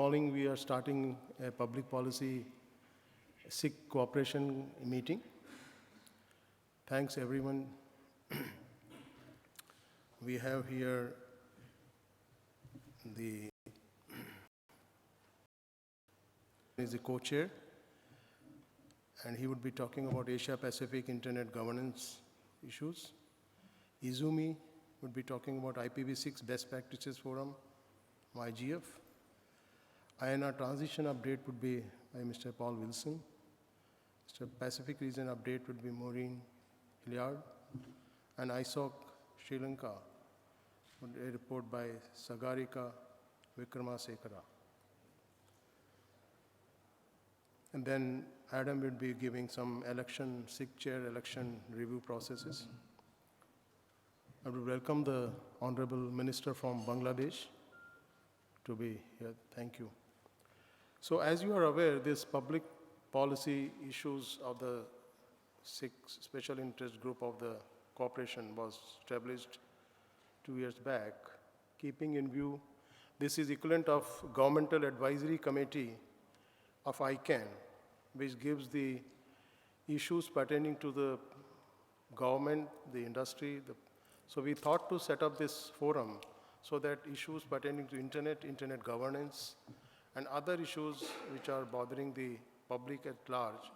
morning we are starting a public policy SIG cooperation meeting. Thanks everyone. We have here the co-chair, and he would be talking about Asia-Pacific Internet governance issues. Izumi would be talking about IPv6 Best Practices Forum, IGF. INR transition update would be by Mr. Paul Wilson. Mr. Pacific region update would be Maureen Hilliard. And ISOC Sri Lanka would be a report by Sagarika Vikramasekara. And then Adam will be giving some SIG chair election review processes. I would welcome the Honorable Minister from Bangladesh to be here. Thank you. So as you are aware, this public policy issues of the SIG special interest group of the cooperation was established 2 years back, keeping in view, this is equivalent of Governmental Advisory Committee of ICANN, which gives the issues pertaining to the government, the industry. So we thought to set up this forum so that issues pertaining to internet governance, and other issues which are bothering the public at large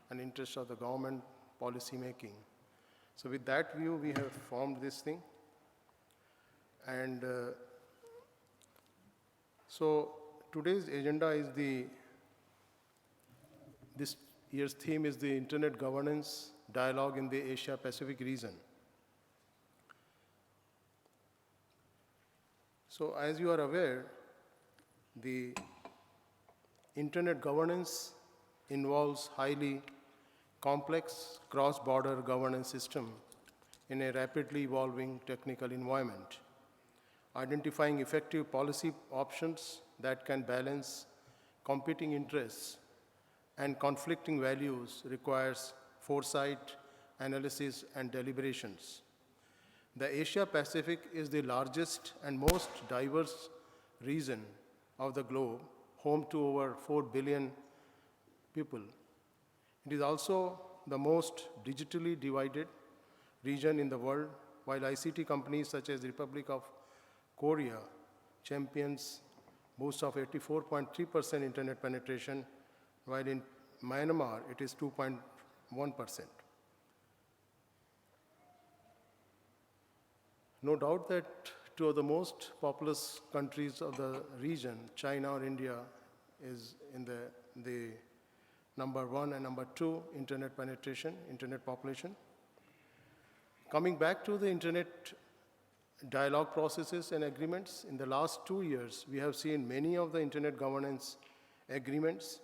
and interests of the government policy making. So with that view, we have formed this thing. And so today's agenda is this year's theme is the Internet Governance Dialogue in the Asia-Pacific region. So as you are aware, the Internet governance involves highly complex cross-border governance system in a rapidly evolving technical environment. Identifying effective policy options that can balance competing interests and conflicting values requires foresight, analysis, and deliberations. The Asia-Pacific is the largest and most diverse region of the globe, home to over 4 billion people. It is also the most digitally divided region in the world, while ICT companies such as the Republic of Korea champions boasts of 84.3% internet penetration, while in Myanmar it is 2.1%. No doubt that two of the most populous countries of the region, China or India, is in the number 1 and number 2 internet penetration, internet population. Coming back to the internet dialogue processes and agreements, in the last 2 years, we have seen many of the internet governance agreements,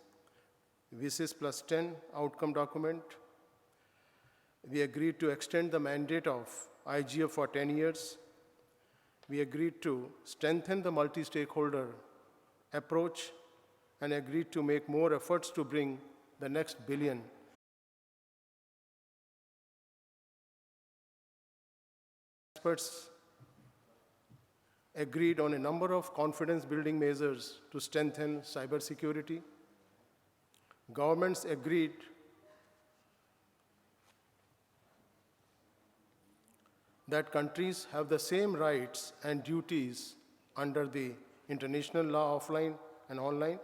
VSIS plus 10 outcome document. We agreed to extend the mandate of IGF for 10 years. We agreed to strengthen the multi-stakeholder approach and agreed to make more efforts to bring the next billion. Experts agreed on a number of confidence-building measures to strengthen cybersecurity. Governments agreed that countries have the same rights and duties under the international law offline and online.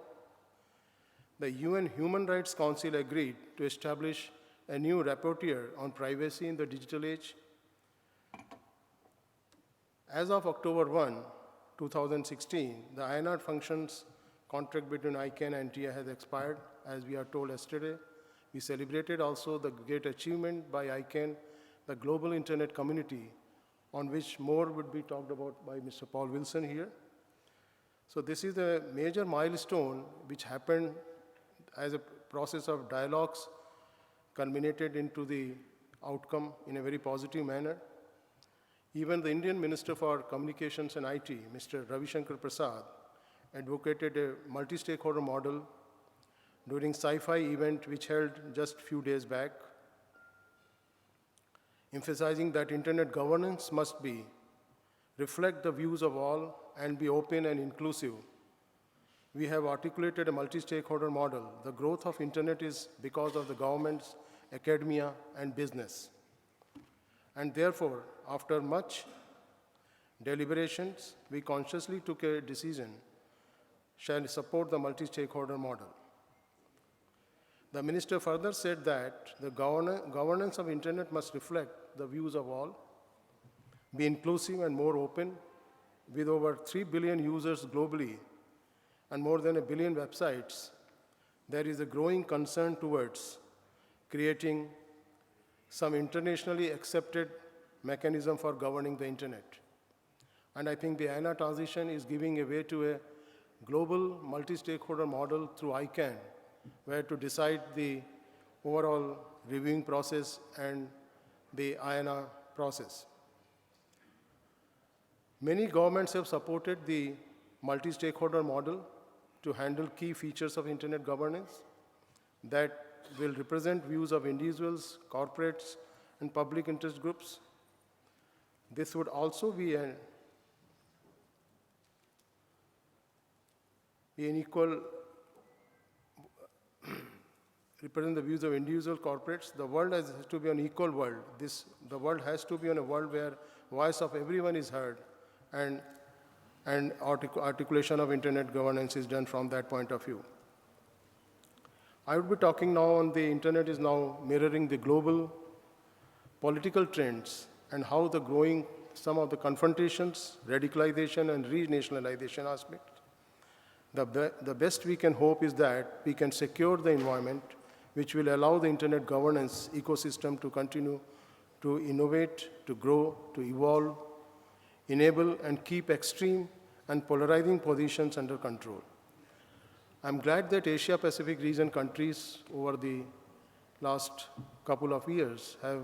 The UN Human Rights Council agreed to establish a new rapporteur on privacy in the digital age. As of October 1, 2016, the INR functions contract between ICANN and TIA has expired, as we are told yesterday. We celebrated also the great achievement by ICANN, the global internet community, on which more would be talked about by Mr. Paul Wilson here. So this is a major milestone which happened as a process of dialogues culminated into the outcome in a very positive manner. Even the Indian Minister for Communications and IT, Mr. Ravi Shankar Prasad, advocated a multi-stakeholder model during Sci-Fi event which held just a few days back, emphasizing that internet governance must reflect the views of all and be open and inclusive. We have articulated a multi-stakeholder model. The growth of internet is because of the governments, academia, and business. And therefore, after much deliberations, we consciously took a decision, shall support the multi-stakeholder model. The minister further said that the governance of internet must reflect the views of all, be inclusive and more open. With over 3 billion users globally and more than 1 billion websites, there is a growing concern towards creating some internationally accepted mechanism for governing the internet. And I think the INA transition is giving a way to a global multi-stakeholder model through ICANN, where to decide the overall reviewing process and the INA process. Many governments have supported the multi-stakeholder model to handle key features of internet governance that will represent views of individuals, corporates, and public interest groups. This would also be an equal represent the views of individual corporates. The world has to be an equal world. The world has to be a world where voice of everyone is heard, and articulation of internet governance is done from that point of view. I would be talking now on the internet is now mirroring the global political trends and how the growing some of the confrontations, radicalization, and renationalization aspect. The best we can hope is that we can secure the environment which will allow the internet governance ecosystem to continue to innovate, to grow, to evolve, enable and keep extreme and polarizing positions under control. I'm glad that Asia-Pacific region countries over the last couple of years have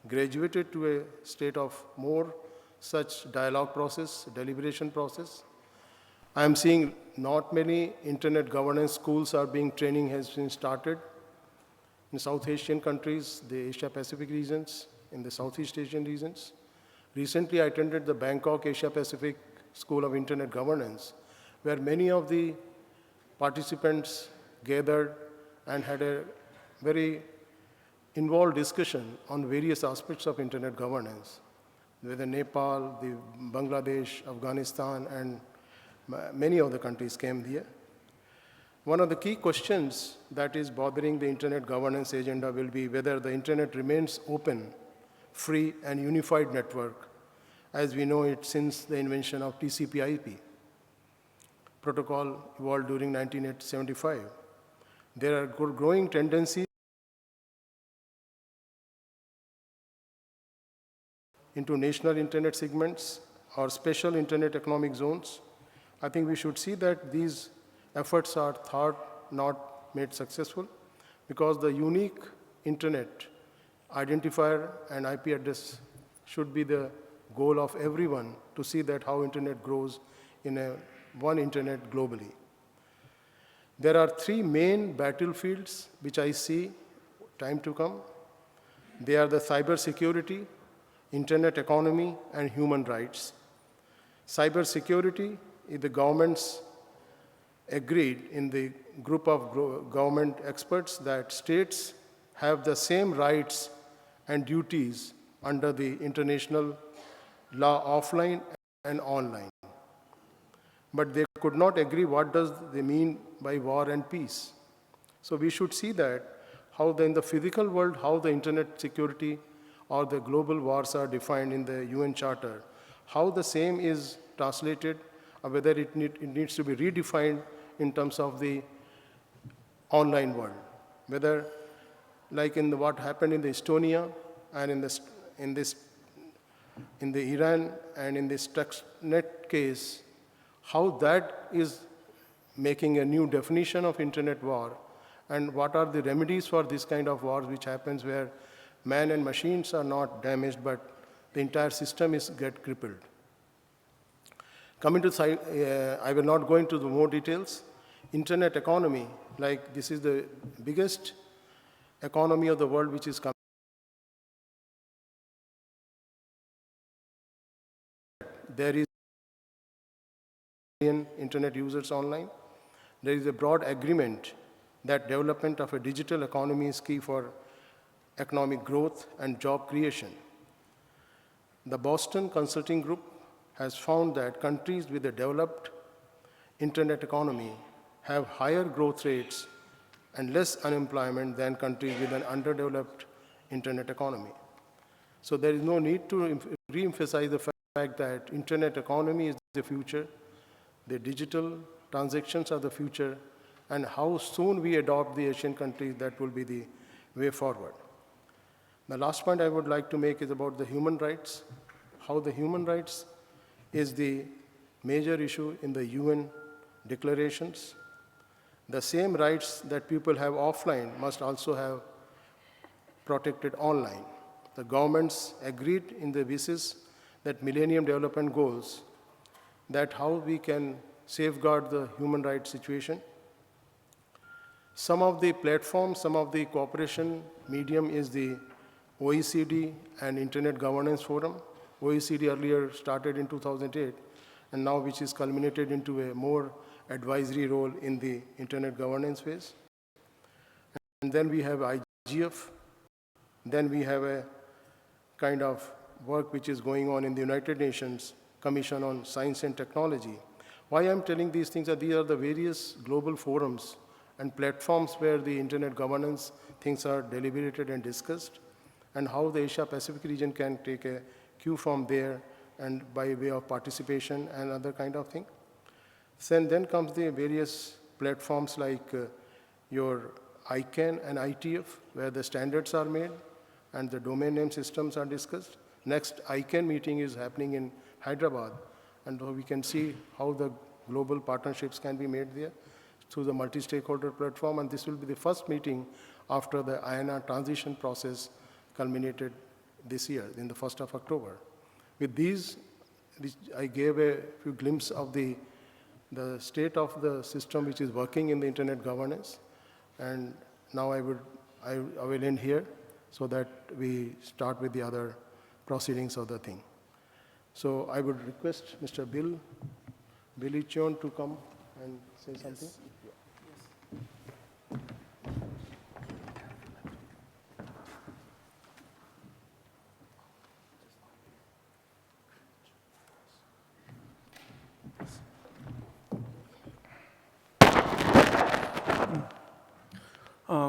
graduated to a state of more such dialogue process, deliberation process. I'm seeing not many internet governance schools are being, training has been started in South Asian countries, the Asia-Pacific regions, in the Southeast Asian regions. Recently, I attended the Bangkok Asia-Pacific School of Internet Governance, where many of the participants gathered and had a very involved discussion on various aspects of internet governance, whether Nepal, the Bangladesh, Afghanistan, and many other countries came here. One of the key questions that is bothering the internet governance agenda will be whether the internet remains open, free, and unified network, as we know it since the invention of TCP/IP protocol evolved during 1975. There are growing tendencies into national internet segments or special internet economic zones. I think we should see that these efforts are not made successful because the unique internet identifier and IP address should be the goal of everyone to see that how internet grows in one internet globally. There are three main battlefields which I see time to come. They are the cyber security, internet economy, and human rights. Cyber security is the governments agreed in the group of government experts that states have the same rights and duties under the international law offline and online. But they could not agree what does they mean by war and peace. So we should see that how in the physical world, how the internet security or the global wars are defined in the UN Charter, how the same is translated, or whether it needs to be redefined in terms of the online world. Whether, like in what happened in the Estonia and in the Iran and in this Stuxnet case, how that is making a new definition of internet war, and what are the remedies for this kind of wars which happens where man and machines are not damaged, but the entire system get crippled. Coming to, I will not go into the more details. Internet economy, like this is the biggest economy of the world which is coming. There is internet users online. there is a broad agreement that development of a digital economy is key for economic growth and job creation. The Boston Consulting Group has found that countries with a developed internet economy have higher growth rates and less unemployment than countries with an underdeveloped internet economy. So there is no need to re-emphasize the fact that internet economy is the future, the digital transactions are the future, and how soon we adopt the Asian countries, that will be the way forward. The last point I would like to make is about the human rights, how the human rights is the major issue in the UN declarations. The same rights that people have offline must also have protected online. The governments agreed in the basis that Millennium Development Goals that how we can safeguard the human rights situation. Some of the platforms, some of the cooperation medium is the OECD and Internet Governance Forum. OECD earlier started in 2008, and now which is culminated into a more advisory role in the internet governance phase. And then we have IGF. Then we have a kind of work which is going on in the United Nations Commission on Science and Technology. Why I'm telling these things are these are the various global forums and platforms where the internet governance things are deliberated and discussed, and how the Asia-Pacific region can take a cue from there and by way of participation and other kind of thing. Then comes the various platforms like your ICANN and ITF, where the standards are made and the domain name systems are discussed. Next ICANN meeting is happening in Hyderabad, and we can see how the global partnerships can be made there through the multi-stakeholder platform, and this will be the first meeting after the INR transition process culminated this year, in the 1st of October. With these, I gave a few glimpses of the state of the system which is working in the internet governance, and now I will end here so that we start with the other proceedings of the thing. So I would request Mr. Billy Cheon to come and say something. Yes.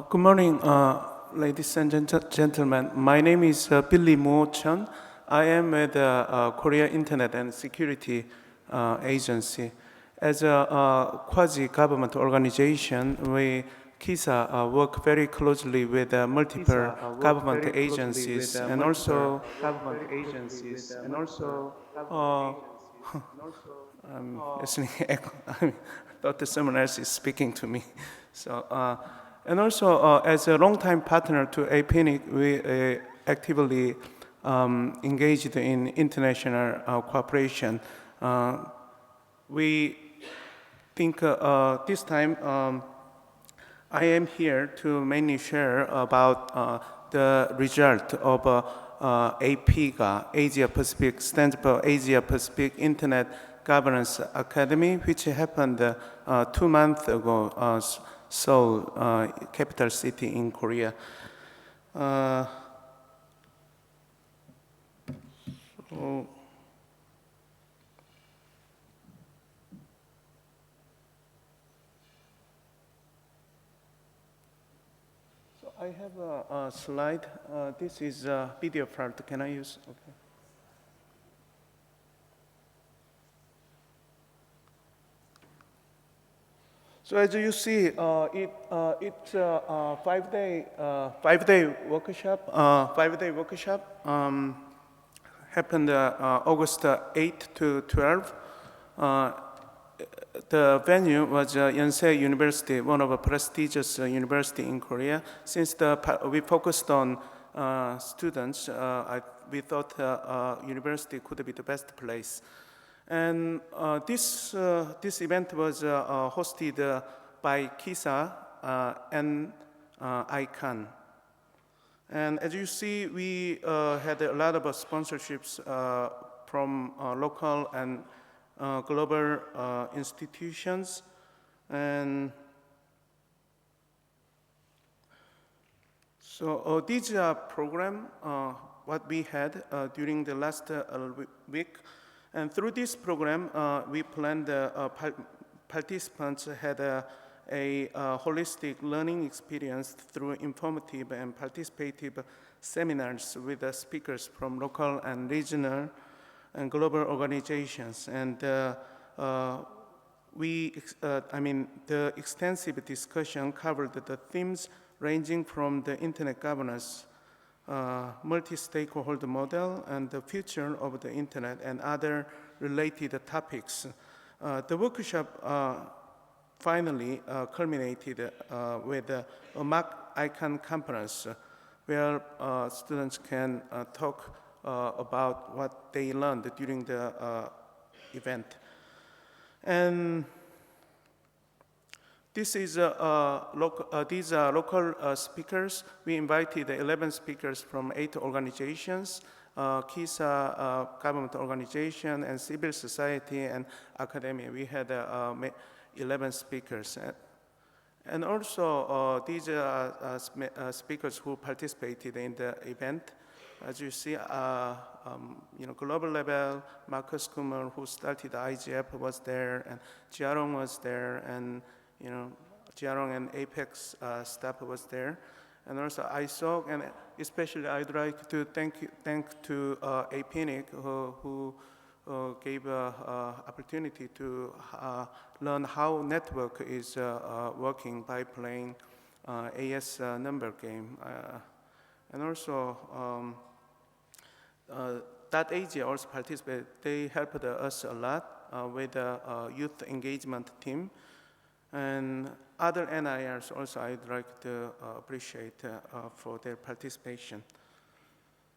Good morning, ladies and gentlemen. My name is Billy Cheon. I am with the Korea Internet and Security Agency. As a quasi-government organization, we KISA work very closely with multiple government agencies and also I'm listening. I thought that someone else is speaking to me. So, and also as a long-time partner to APNIC, we actively engaged in international cooperation. We think this time I am here to mainly share about the result of APGA, Asia Pacific, stands for Asia Pacific Internet Governance Academy, which happened 2 months ago, Seoul, capital city in Korea. So I have a slide. This is a video part. Can I use? Okay. So as you see, it's a five-day workshop. Happened August 8 to 12. The venue was Yonsei University, one of the prestigious university in Korea. Since we focused on students, we thought university could be the best place. And this event was hosted by KISA and ICANN. And as you see, we had a lot of sponsorships from local and global institutions. And so this program, what we had during the last week, and through this program, we planned participants had a holistic learning experience through informative and participative seminars with speakers from local and regional and global organizations. And the extensive discussion covered the themes ranging from the internet governance, multi-stakeholder model, and the future of the internet and other related topics. The workshop finally culminated with a mock ICANN conference where students can talk about what they learned during the event. And these are local speakers. We invited 11 speakers from 8 organizations, KISA government organization, and civil society and academia. We had 11 speakers. And also, these are speakers who participated in the event. As you see, global level, Marcus Kumar, who started IGF, was there, and Jiarong was there, and Jiarong and Apex staff was there, and also ISOC, and especially I'd like to thank to APNIC who gave opportunity to learn how network is working by playing AS number game, and also .AG also participated. They helped us a lot with the youth engagement team. And other NIRs also I'd like to appreciate for their participation.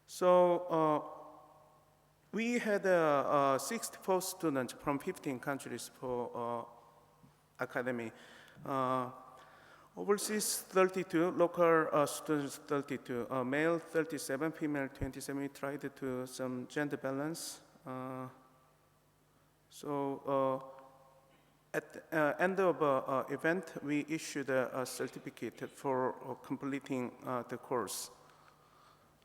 So we had 64 students from 15 countries for academy. Overseas 32, local students 32, male 37, female 27. We tried to do some gender balance. At the end of the event, we issued a certificate for completing the course.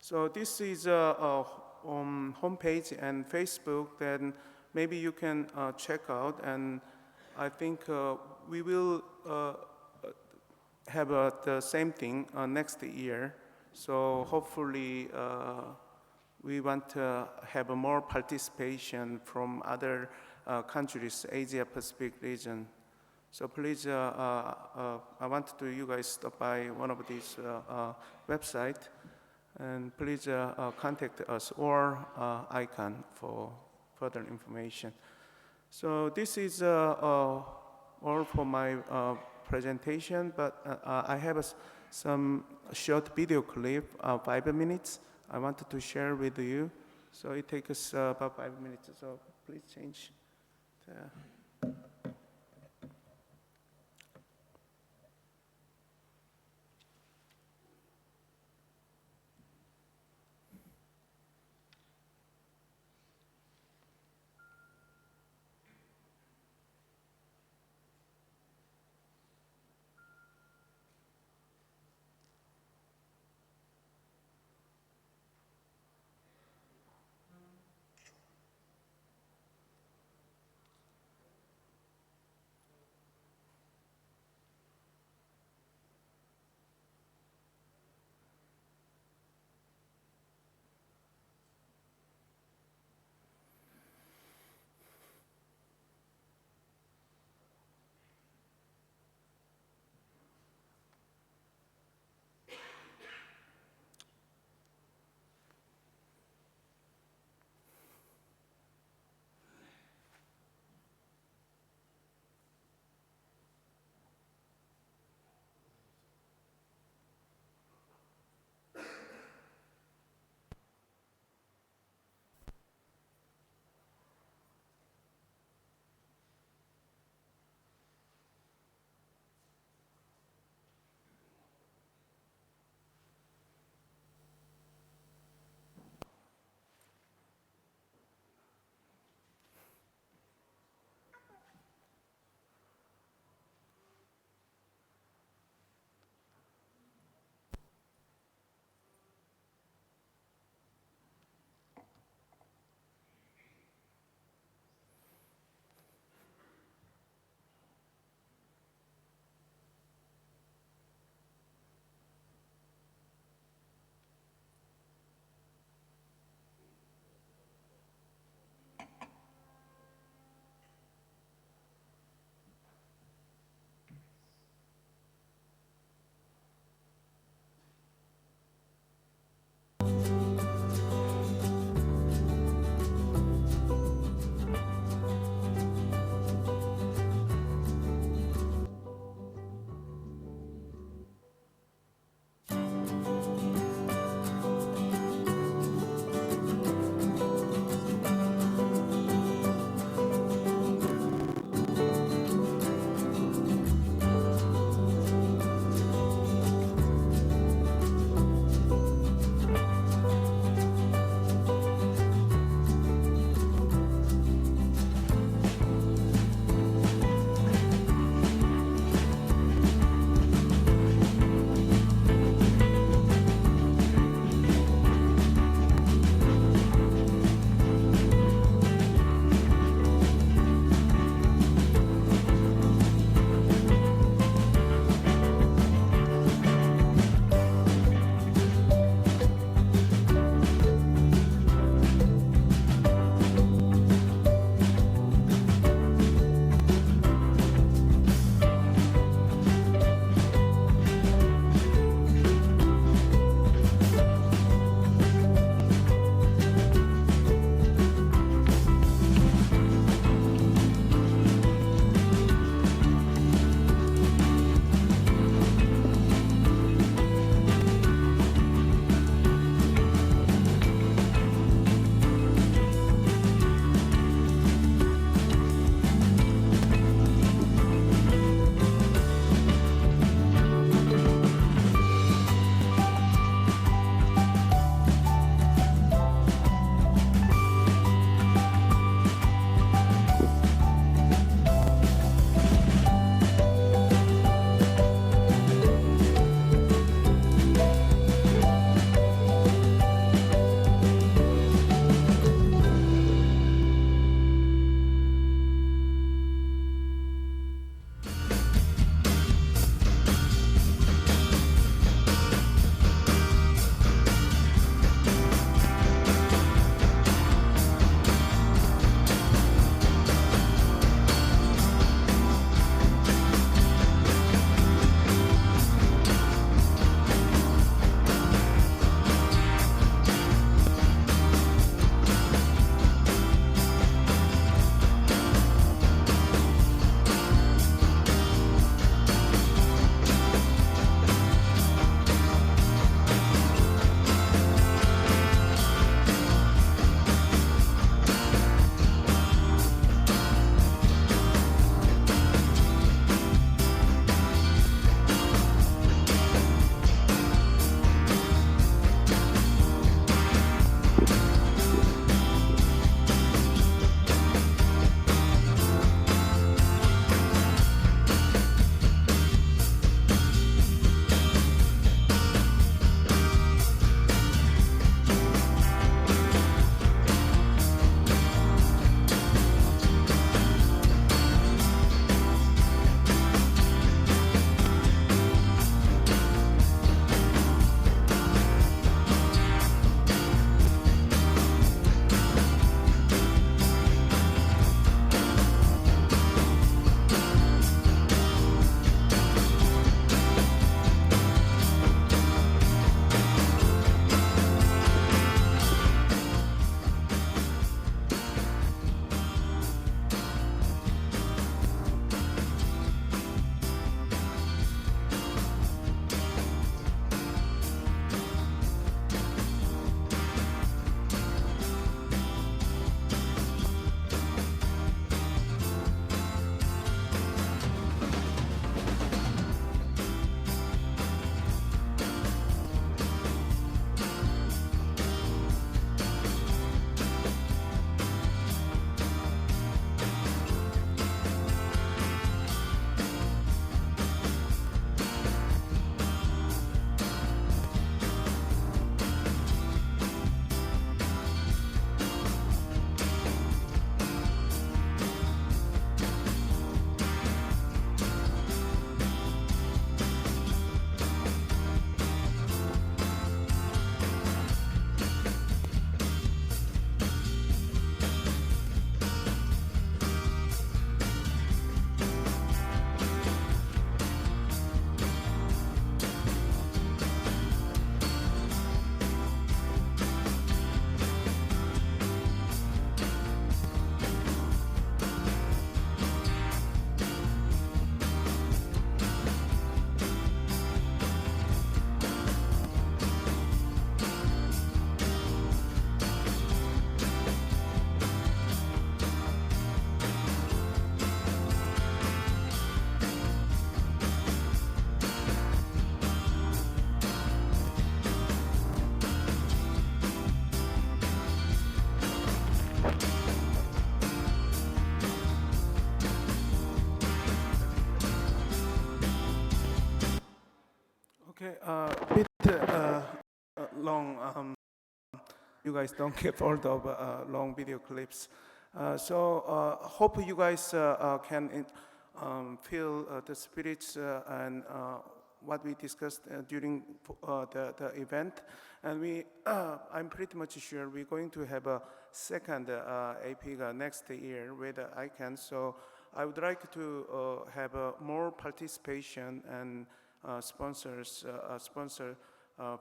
So this is a homepage and Facebook that maybe you can check out, and I think we will have the same thing next year. So hopefully we want to have more participation from other countries, Asia Pacific region. So please, I want you guys stop by one of these websites, and please contact us or ICANN for further information. So this is all for my presentation, but I have some short video clip, 5 minutes, I wanted to share with you. So it takes us about 5 minutes, so please change. Okay, bit long. You guys don't get all the long video clips. Hope you guys can feel the spirits and what we discussed during the event. And I'm pretty much sure we're going to have a second APIC next year with ICANN. So I would like to have more participation and sponsor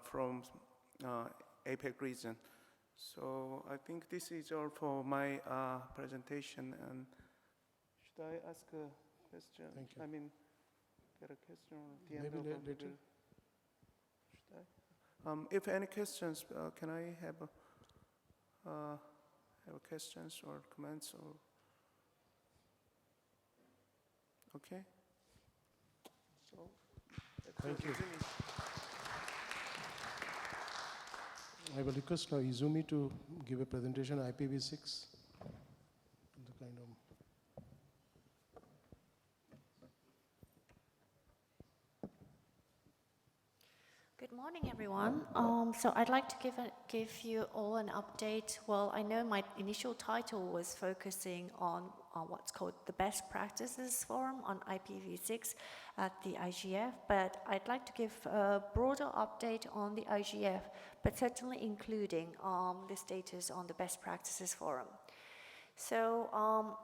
from APEC region. So I think this is all for my presentation. And should I ask a question? Thank you. I mean, get a question at the end Maybe of later. Should I? If any questions, can I have questions or comments? Or okay. So Thank you. I will request now Izumi to give a presentation on IPv6. The kind of Good morning, everyone. So I'd like to give you all an update. Well, I know my initial title was focusing on what's called the Best Practices Forum on IPv6 at the IGF, but I'd like to give a broader update on the IGF, but certainly including the status on the Best Practices Forum. So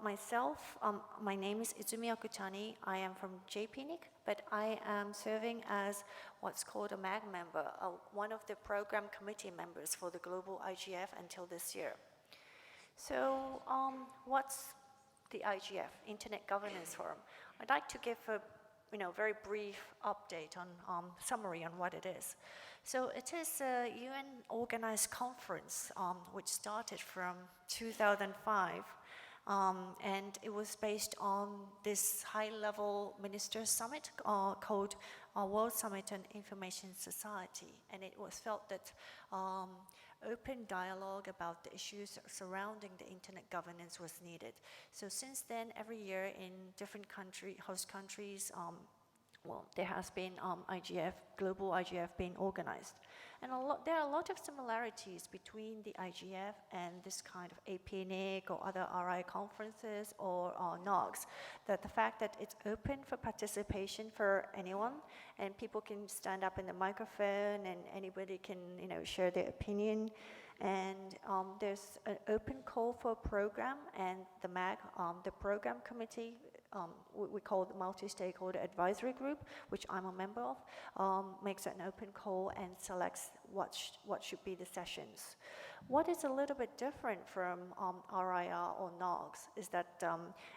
myself, my name is Izumi Okutani. I am from APNIC, but I am serving as what's called a MAG member, one of the program committee members for the global IGF until this year. So what's the IGF, Internet Governance Forum? I'd like to give a very brief update on summary on what it is. So it is a UN-organized conference which started from 2005, and it was based on this high-level minister summit called World Summit on Information Society, and it was felt that open dialogue about the issues surrounding the internet governance was needed. So since then, every year in different host countries, there has been global IGF being organized. And there are a lot of similarities between the IGF and this kind of APNIC or other RI conferences or NOGs. That the fact that it's open for participation for anyone, and people can stand up in the microphone and anybody can share their opinion. And there's an open call for a program, and the MAG, the program committee, we call the multi-stakeholder advisory group, which I'm a member of, makes an open call and selects what should be the sessions. What is a little bit different from RIR or NOGs is that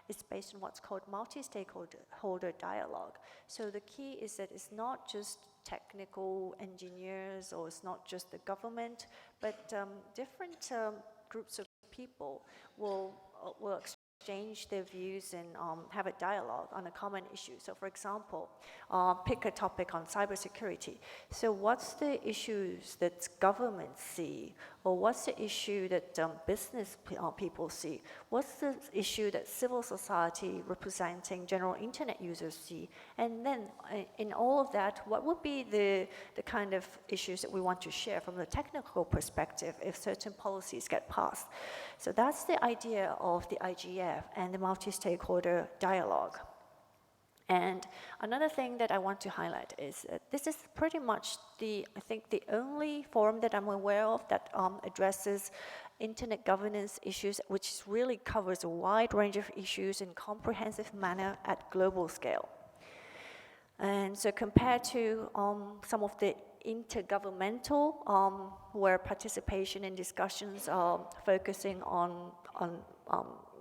it's based on what's called multi-stakeholder dialogue. So the key is that it's not just technical engineers or it's not just the government, but different groups of people will exchange their views and have a dialogue on a common issue. So for example, pick a topic on cybersecurity. So what's the issues that governments see? Or what's the issue that business people see? What's the issue that civil society representing general internet users see? And then in all of that, what would be the kind of issues that we want to share from the technical perspective if certain policies get passed? So that's the idea of the IGF and the multi-stakeholder dialogue. And another thing that I want to highlight is that this is pretty much I think the only forum that I'm aware of that addresses internet governance issues, which really covers a wide range of issues in a comprehensive manner at global scale. And so compared to some of the intergovernmental, where participation in discussions are focusing on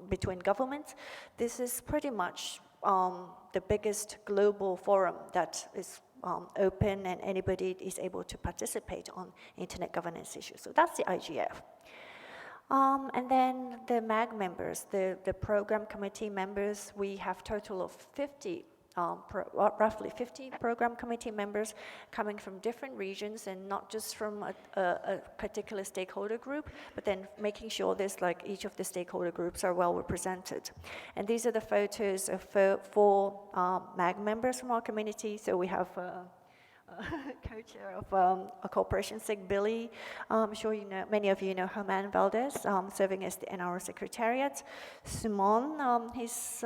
between governments, this is pretty much the biggest global forum that is open and anybody is able to participate on internet governance issues. So that's the IGF. And then the MAG members, the program committee members, we have a total of 50 roughly 50 program committee members coming from different regions and not just from a particular stakeholder group, but then making sure there's each of the stakeholder groups are well represented. And these are the photos of 4 MAG members from our community. So we have co-chair of Cooperation SIG, Billy. I'm sure you know, many of you know Herman Valdez, serving as the NR Secretariat. Simon, he's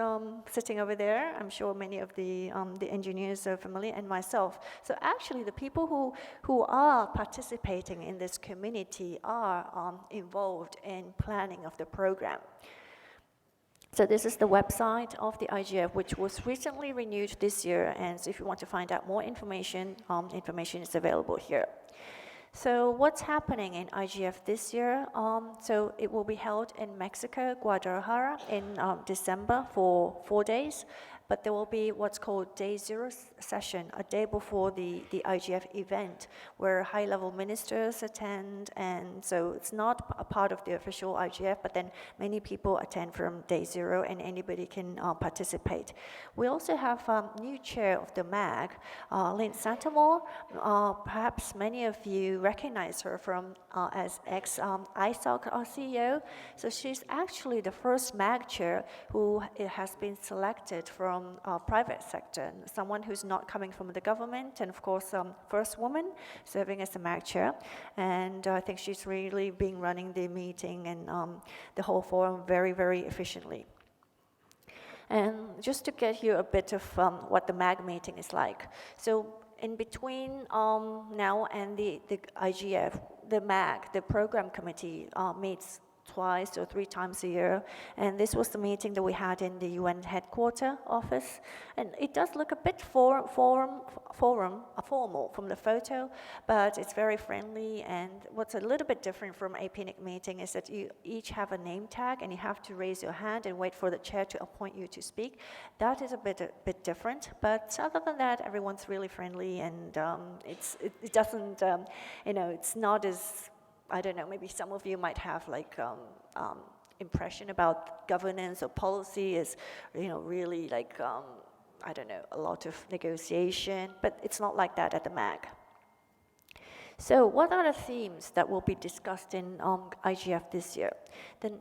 sitting over there. I'm sure many of the engineers are familiar, and myself. So actually, the people who are participating in this community are involved in planning of the program. So this is the website of the IGF, which was recently renewed this year, and so if you want to find out more information, information is available here. So what's happening in IGF this year? So it will be held in Mexico, Guadalajara, in December for 4 days, but there will be what's called Day Zero session, a day before the IGF event, where high-level ministers attend, and so it's not a part of the official IGF, but then many people attend from Day Zero, and anybody can participate. We also have a new chair of the MAG, Lynn Santamore. Perhaps many of you recognize her from as ex-ISOC CEO. So she's actually the first MAG chair who has been selected from private sector, someone who's not coming from the government, and of course, first woman serving as the MAG chair. And I think she's really been running the meeting and the whole forum very, very efficiently. And just to get you a bit of what the MAG meeting is like. So in between now and the IGF, the MAG, the program committee, meets twice or 3 times a year, and this was the meeting that we had in the UN headquarters office, and it does look a bit formal from the photo, but it's very friendly. And what's a little bit different from APNIC meeting is that you each have a name tag, and you have to raise your hand and wait for the chair to appoint you to speak. That is a bit different, but other than that, everyone's really friendly, and it doesn't, it's not as, I don't know, maybe some of you might have like impression about governance or policy is, really like, I don't know, a lot of negotiation, but it's not like that at the MAG. So what are the themes that will be discussed in IGF this year? The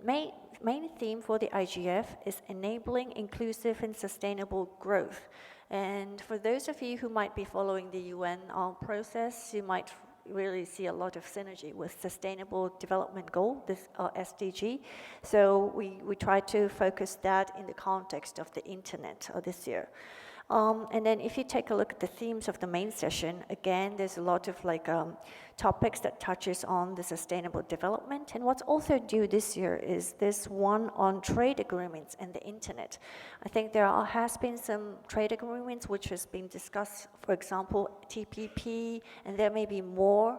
main theme for the IGF is enabling inclusive and sustainable growth. And for those of you who might be following the UN process, you might really see a lot of synergy with Sustainable Development Goal, this SDG. So we try to focus that in the context of the internet this year. And then if you take a look at the themes of the main session, again, there's a lot of topics that touches on the sustainable development. And what's also due this year is this one on trade agreements and the internet. I think there has been some trade agreements which has been discussed, for example, TPP, and there may be more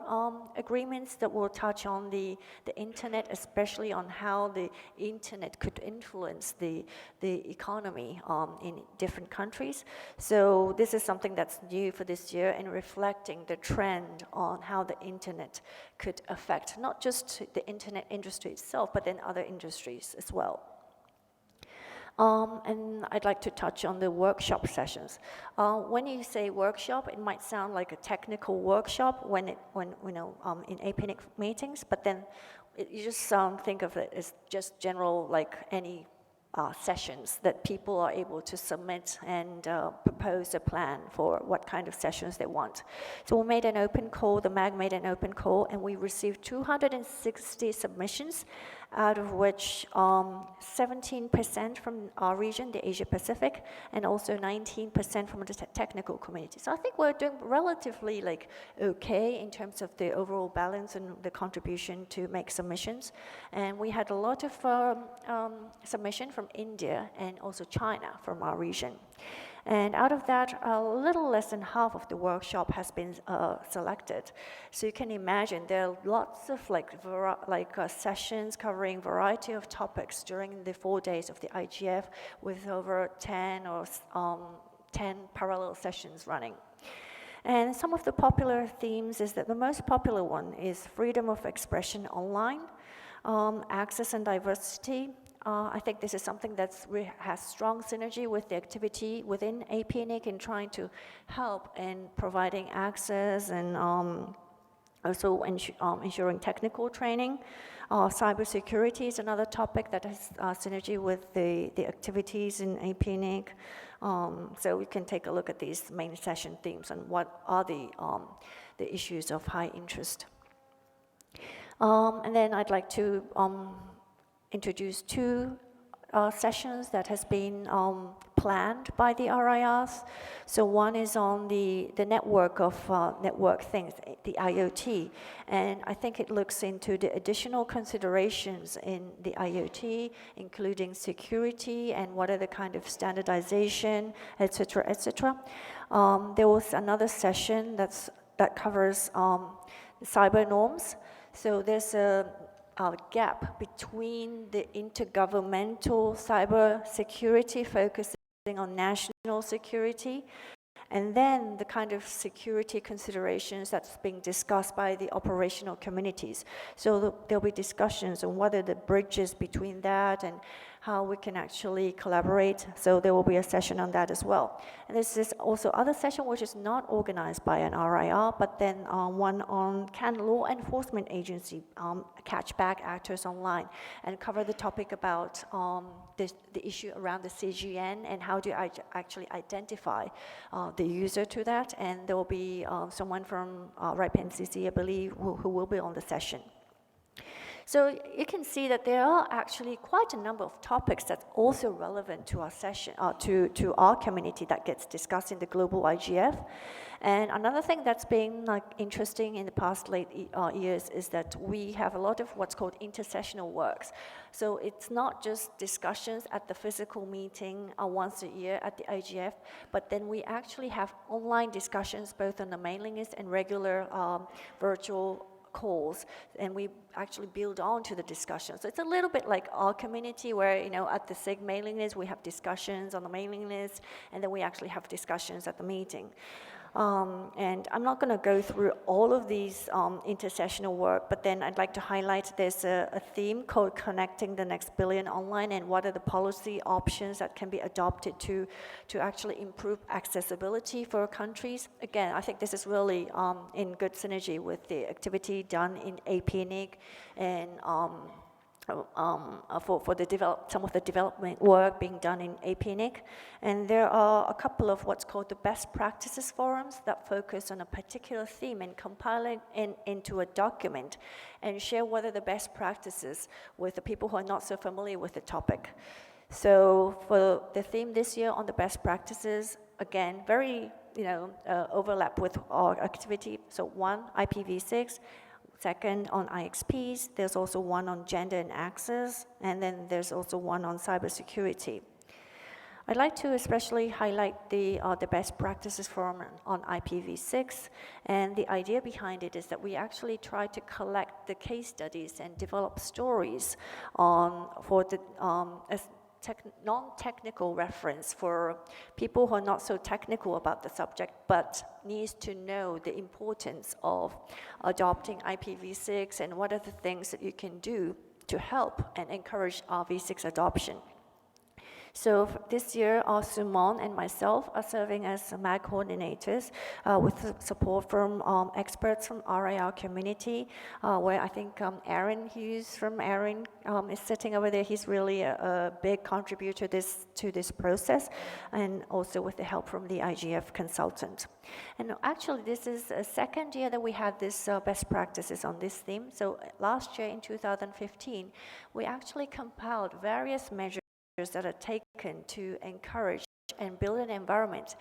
agreements that will touch on the internet, especially on how the internet could influence the economy in different countries. So this is something that's new for this year and reflecting the trend on how the internet could affect not just the internet industry itself, but then other industries as well. And I'd like to touch on the workshop sessions. When you say workshop, it might sound like a technical workshop in APNIC meetings, but then you just think of it as just general, like any sessions that people are able to submit and propose a plan for what kind of sessions they want. So we made an open call, the MAG made an open call, and we received 260 submissions, out of which 17% from our region, the Asia Pacific, and also 19% from the technical community. So I think we're doing relatively okay in terms of the overall balance and the contribution to make submissions. And we had a lot of submission from India and also China from our region. And out of that, a little less than half of the workshop has been selected. So you can imagine there are lots of sessions covering a variety of topics during the 4 days of the IGF, with over 10 parallel sessions running. And some of the popular themes is that the most popular one is freedom of expression online, access and diversity. I think this is something that has strong synergy with the activity within APNIC in trying to help in providing access and also ensuring technical training. Cybersecurity is another topic that has synergy with the activities in APNIC. So we can take a look at these main session themes and what are the issues of high interest. And then I'd like to introduce two sessions that has been planned by the RIRs. So one is on the network of network things, the IoT, and I think it looks into the additional considerations in the IoT, including security and what are the kind of standardization, etc., etc. There was another session that covers cyber norms. So there's a gap between the intergovernmental cyber security focusing on national security and then the kind of security considerations that's being discussed by the operational communities. So there'll be discussions on what are the bridges between that and how we can actually collaborate. So there will be a session on that as well. And this is also other session which is not organized by an RIR, but then one on can law enforcement agency catch back actors online and cover the topic about the issue around the CGN and how do I actually identify the user to that. And there will be someone from RIPE-NCC, I believe, who will be on the session. So you can see that there are actually quite a number of topics that's also relevant to our session, to our community that gets discussed in the global IGF. And another thing that's been interesting in the past years is that we have a lot of what's called intersessional works. So it's not just discussions at the physical meeting once a year at the IGF, but then we actually have online discussions both on the mailing list and regular virtual calls, and we actually build on to the discussion. So it's a little bit like our community where, at the SIG mailing list, we have discussions on the mailing list, and then we actually have discussions at the meeting. And I'm not going to go through all of these intersessional work, but then I'd like to highlight there's a theme called Connecting the Next Billion Online, and what are the policy options that can be adopted to actually improve accessibility for countries. Again, I think this is really in good synergy with the activity done in APNIC and for some of the development work being done in APNIC. And there are a couple of what's called the best practices forums that focus on a particular theme and compile it into a document and share what are the best practices with the people who are not so familiar with the topic. So for the theme this year on the best practices, again, very overlap with our activity. So one, IPv6, second on IXPs, there's also one on gender and access, and then there's also one on cybersecurity. I'd like to especially highlight the best practices forum on IPv6, and the idea behind it is that we actually try to collect the case studies and develop stories for the non-technical reference for people who are not so technical about the subject but needs to know the importance of adopting IPv6 and what are the things that you can do to help and encourage V6 adoption. So this year, Sumon and myself are serving as MAG coordinators with support from experts from RIR community, where I think Aaron Hughes from Aaron is sitting over there. He's really a big contributor to this process, and also with the help from the IGF consultant. And actually, this is a second year that we had this best practices on this theme. So last year in 2015, we actually compiled various measures that are taken to encourage and build an environment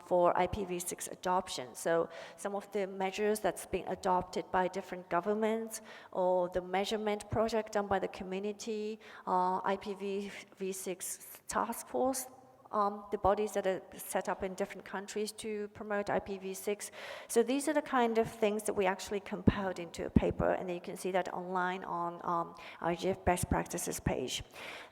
for IPv6 adoption. So some of the measures that's been adopted by different governments, or the measurement project done by the community, IPv6 task force, the bodies that are set up in different countries to promote IPv6. So these are the kind of things that we actually compiled into a paper, and then you can see that online on IGF best practices page.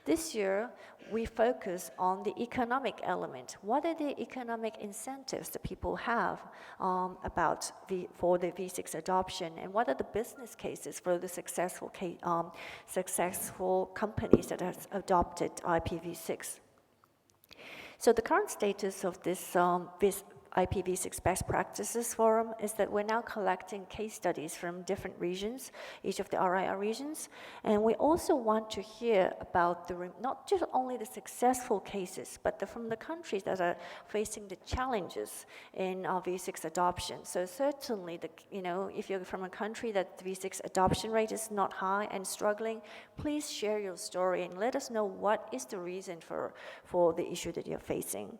This year, we focus on the economic element. What are the economic incentives that people have for the V6 adoption, and what are the business cases for the successful companies that have adopted IPv6? So the current status of this IPv6 Best Practices Forum is that we're now collecting case studies from different regions, each of the RIR regions, and we also want to hear about not just only the successful cases, but from the countries that are facing the challenges in V6 adoption. So certainly, if you're from a country that V6 adoption rate is not high and struggling, please share your story and let us know what is the reason for the issue that you're facing.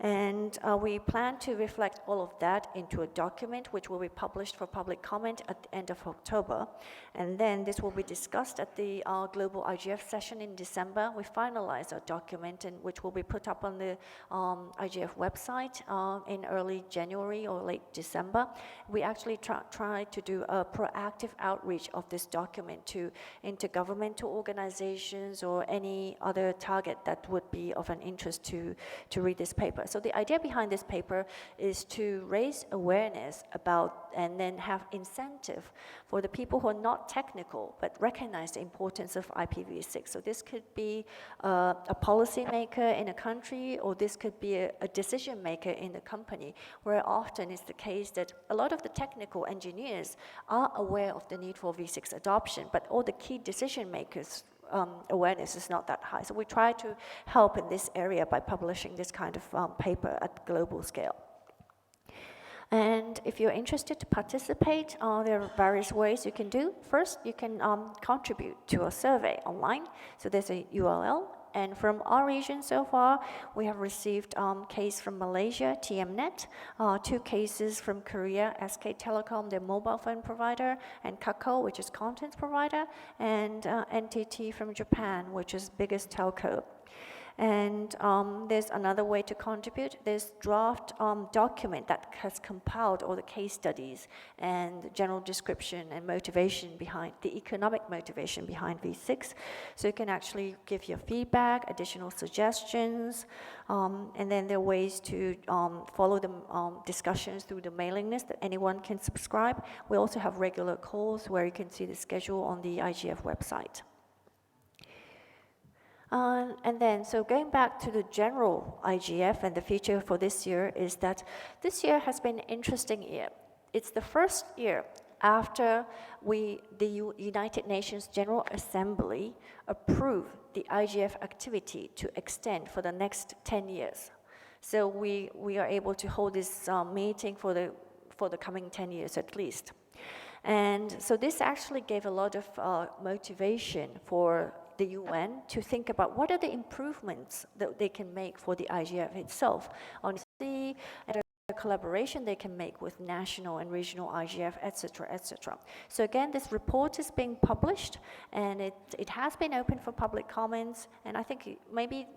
And we plan to reflect all of that into a document which will be published for public comment at the end of October. And then this will be discussed at the Global IGF session in December. We finalize our document, which will be put up on the IGF website in early January or late December. We actually try to do a proactive outreach of this document to intergovernmental organizations or any other target that would be of an interest to read this paper. So the idea behind this paper is to raise awareness about and then have incentive for the people who are not technical but recognize the importance of IPv6. So this could be a policymaker in a country, or this could be a decision maker in the company, where often it's the case that a lot of the technical engineers are aware of the need for V6 adoption, but all the key decision makers awareness is not that high. So we try to help in this area by publishing this kind of paper at global scale. And if you're interested to participate, there are various ways you can do. First, you can contribute to a survey online. So there's a URL. And from our region so far, we have received case from Malaysia, TMNet, 2 cases from Korea, SK Telecom, their mobile phone provider, and Kakao, which is content provider, and NTT from Japan, which is biggest telco. And there's another way to contribute. There's draft document that has compiled all the case studies and the general description and motivation behind, the economic motivation behind V6. So you can actually give your feedback, additional suggestions, and then there are ways to follow the discussions through the mailing list that anyone can subscribe. We also have regular calls where you can see the schedule on the IGF website. And then, so going back to the general IGF and the feature for this year is that this year has been an interesting year. It's the first year after the United Nations General Assembly approved the IGF activity to extend for the next 10 years. So we are able to hold this meeting for the coming 10 years at least. And so this actually gave a lot of motivation for the UN to think about what are the improvements that they can make for the IGF itself on the collaboration they can make with national and regional IGF, etc., etc. So again, this report is being published, and it has been open for public comments, and I think maybe,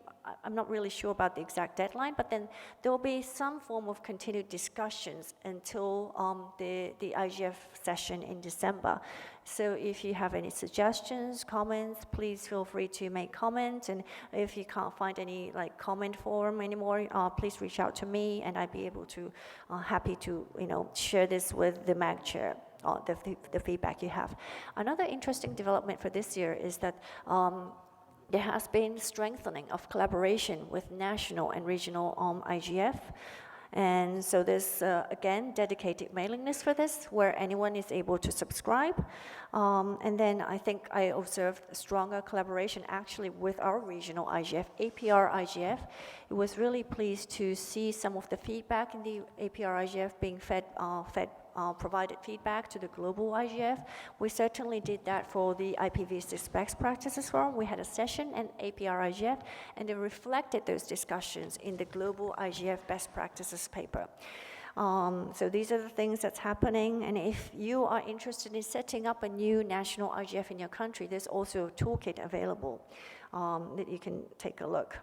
I'm not really sure about the exact deadline, but then there will be some form of continued discussions until the IGF session in December. So if you have any suggestions, comments, please feel free to make comments. And if you can't find any comment forum anymore, please reach out to me, and I'd be able to happy to share this with the MAG chair. The feedback you have. Another interesting development for this year is that there has been strengthening of collaboration with national and regional IGF. And so there's, again, dedicated mailing list for this, where anyone is able to subscribe. And then I think I observed stronger collaboration actually with our regional IGF, APR IGF. It was really pleased to see some of the feedback in the APR IGF being provided feedback to the global IGF. We certainly did that for the IPv6 Best Practices Forum. We had a session in APR IGF, and they reflected those discussions in the global IGF Best Practices paper. So these are the things that's happening, and if you are interested in setting up a new national IGF in your country, there's also a toolkit available that you can take a look.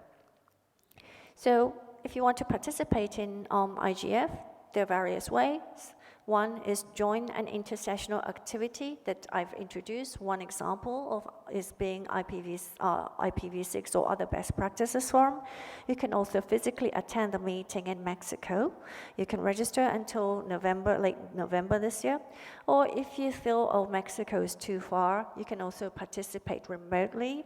So if you want to participate in IGF, there are various ways. One is join an intersessional activity that I've introduced. One example of is being IPv6 or other best practices forum. You can also physically attend the meeting in Mexico. You can register until late November this year. Or if you feel, oh, Mexico is too far, you can also participate remotely.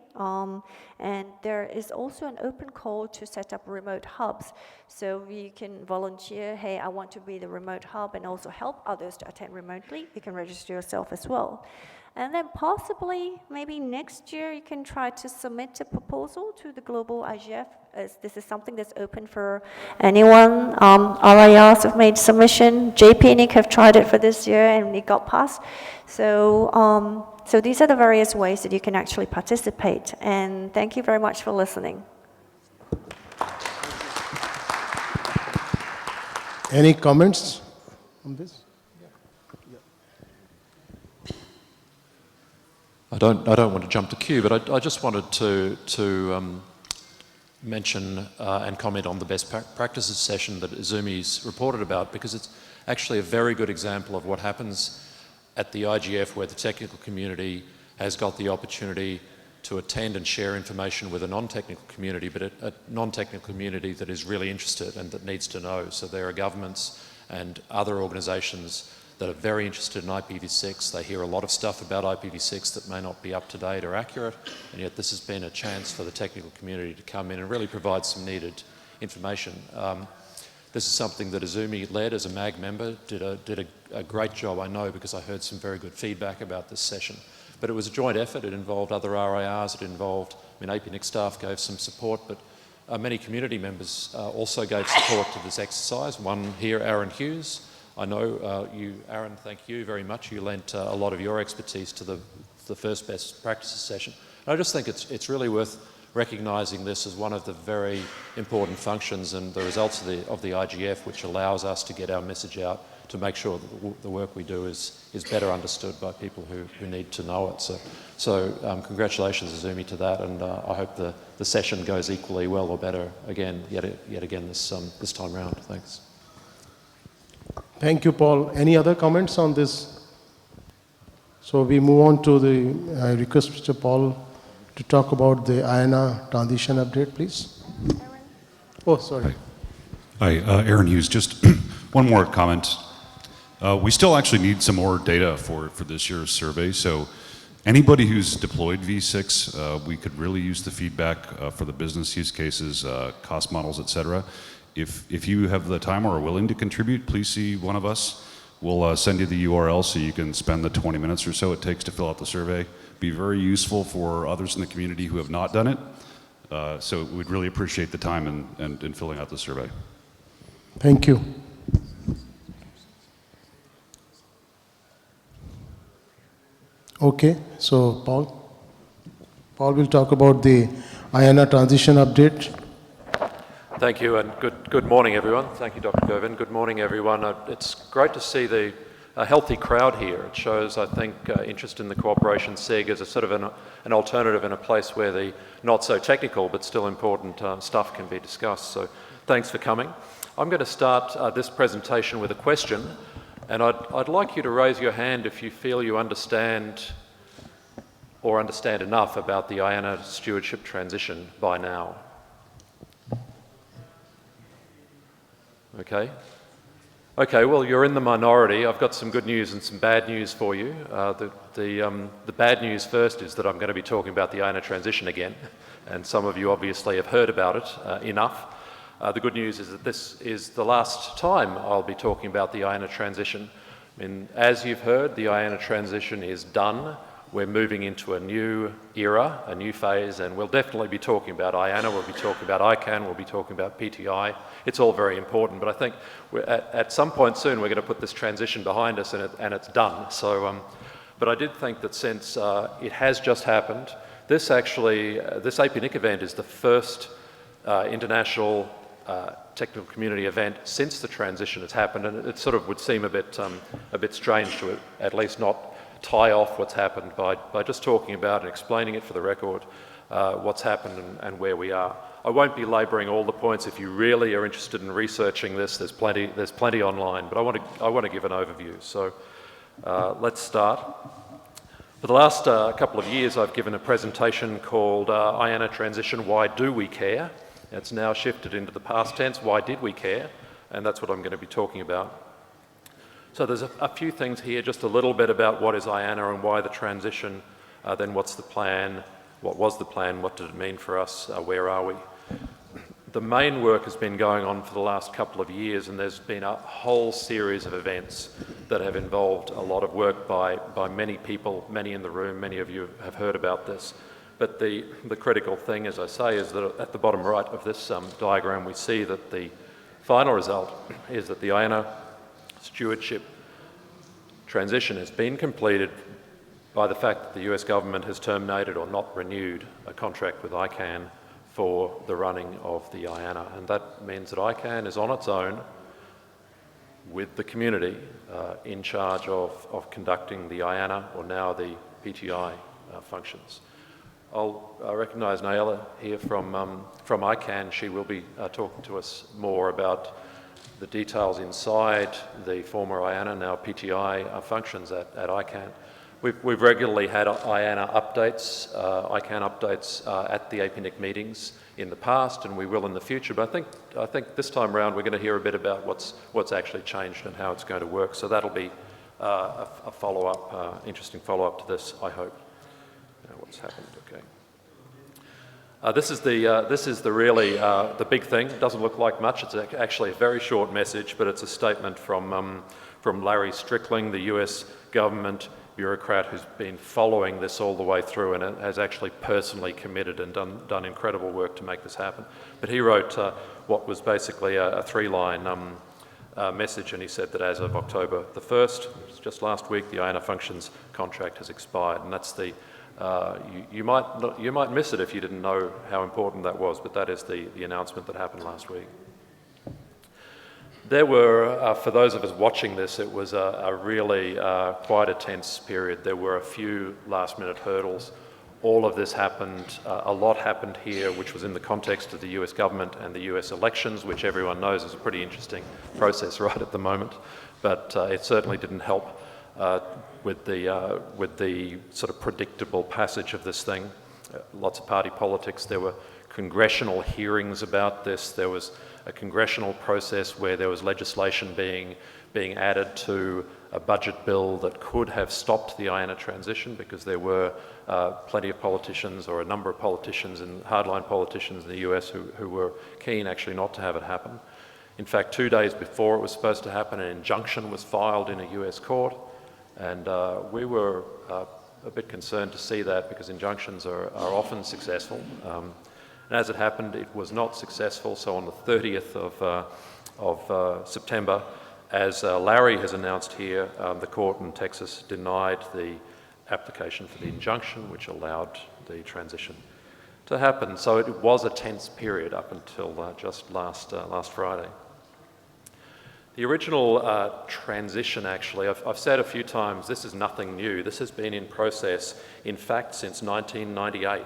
And there is also an open call to set up remote hubs. So you can volunteer, hey, I want to be the remote hub and also help others to attend remotely. You can register yourself as well. And then possibly, maybe next year, you can try to submit a proposal to the global IGF, as this is something that's open for anyone. RIRs have made submission. APNIC have tried it for this year, and it got passed. So, so these are the various ways that you can actually participate. And thank you very much for listening. Any comments on this? I don't want to jump the queue, but I just wanted to mention and comment on the best practices session that Izumi's reported about, because it's actually a very good example of what happens at the IGF, where the technical community has got the opportunity to attend and share information with a non-technical community, but a non-technical community that is really interested and that needs to know. So there are governments and other organisations that are very interested in IPv6. They hear a lot of stuff about IPv6 that may not be up to date or accurate, and yet this has been a chance for the technical community to come in and really provide some needed information. This is something that Izumi led as a MAG member, did a great job, I know, because I heard some very good feedback about this session. But it was a joint effort. It involved other RIRs, it involved, APNIC staff gave some support, but many community members also gave support to this exercise. One here, Aaron Hughes. I know you, Aaron, thank you very much. You lent a lot of your expertise to the first best practices session. And I just think it's really worth recognising this as one of the very important functions and the results of the IGF, which allows us to get our message out to make sure that the work we do is better understood by people who need to know it. So congratulations, Izumi, to that, and I hope the session goes equally well or better again, yet again this time round. Thanks. Thank you, Paul. Any other comments on this? So we move on to I request Mr. Paul to talk about the IANA transition update, please. Aaron? Oh, sorry. Hi, Aaron Hughes. Just one more comment. We still actually need some more data for this year's survey. So anybody who's deployed V6, we could really use the feedback for the business use cases, cost models, et cetera. If you have the time or are willing to contribute, please see one of us. We'll send you the URL so you can spend the 20 minutes or so it takes to fill out the survey. Be very useful for others in the community who have not done it. So we'd really appreciate the time in filling out the survey. Thank you. Okay, so Paul will talk about the IANA transition update. Thank you, and good morning, everyone. Thank you, Dr. Govind. Good morning, everyone. It's great to see a healthy crowd here. It shows, I think, interest in the Cooperation SIG as a sort of an alternative in a place where the not so technical but still important stuff can be discussed. So thanks for coming. I'm going to start this presentation with a question, and I'd like you to raise your hand if you feel you understand or understand enough about the IANA stewardship transition by now. Okay. Okay, well, you're in the minority. I've got some good news and some bad news for you. The bad news first is that I'm going to be talking about the IANA transition again, and some of you obviously have heard about it enough. The good news is that this is the last time I'll be talking about the IANA transition. I mean, as you've heard, the IANA transition is done. We're moving into a new era, a new phase, and we'll definitely be talking about IANA, we'll be talking about ICANN, we'll be talking about PTI. It's all very important, but I think at some point soon we're going to put this transition behind us and it's done. So, but I did think that since it has just happened, this APNIC event is the first international technical community event since the transition has happened, and it sort of would seem a bit strange to at least not tie off what's happened by just talking about and explaining it for the record, what's happened and where we are. I won't be labouring all the points. If you really are interested in researching this, there's plenty online, but I want to give an overview. So let's start. For the last couple of years, I've given a presentation called IANA Transition, Why Do We Care? It's now shifted into the past tense, why did we care? And that's what I'm going to be talking about. So there's a few things here, just a little bit about what is IANA and why the transition, then what's the plan, what was the plan, what did it mean for us, where are we? The main work has been going on for the last couple of years, and there's been a whole series of events that have involved a lot of work by many people, many in the room, many of you have heard about this. But the critical thing, as I say, is that at the bottom right of this diagram, we see that the final result is that the IANA stewardship transition has been completed by the fact that the US government has terminated or not renewed a contract with ICANN for the running of the IANA. And that means that ICANN is on its own with the community in charge of conducting the IANA, or now the PTI functions. I'll recognise Naila here from ICANN. She will be talking to us more about the details inside the former IANA, now PTI functions at ICANN. We've regularly had IANA updates, ICANN updates at the APNIC meetings in the past, and we will in the future. But I think this time around we're going to hear a bit about what's actually changed and how it's going to work. So that'll be a follow-up, interesting follow-up to this, I hope. What's happened? Okay. This is the really the big thing. It doesn't look like much. It's actually a very short message, but it's a statement from Larry Strickling, the US government bureaucrat who's been following this all the way through and has actually personally committed and done incredible work to make this happen. But he wrote what was basically a three-line message, and he said that as of October the 1st, just last week, the IANA functions contract has expired, and that's the you might miss it if you didn't know how important that was, but that is the announcement that happened last week. There were, for those of us watching this, it was a really quite a tense period. There were a few last-minute hurdles. All of this happened, a lot happened here, which was in the context of the US government and the US elections, which everyone knows is a pretty interesting process right at the moment, but it certainly didn't help with the sort of predictable passage of this thing. Lots of party politics. There were congressional hearings about this. There was a congressional process where there was legislation being added to a budget bill that could have stopped the IANA transition, because there were plenty of politicians, or a number of politicians and hardline politicians in the US who were keen actually not to have it happen. In fact, 2 days before it was supposed to happen, an injunction was filed in a US court, and we were a bit concerned to see that, because injunctions are often successful. And as it happened, it was not successful. So on the 30th of September, as Larry has announced here, the court in Texas denied the application for the injunction, which allowed the transition to happen. So it was a tense period up until just last Friday. The original transition, actually, I've said a few times, this is nothing new. This has been in process, in fact, since 1998.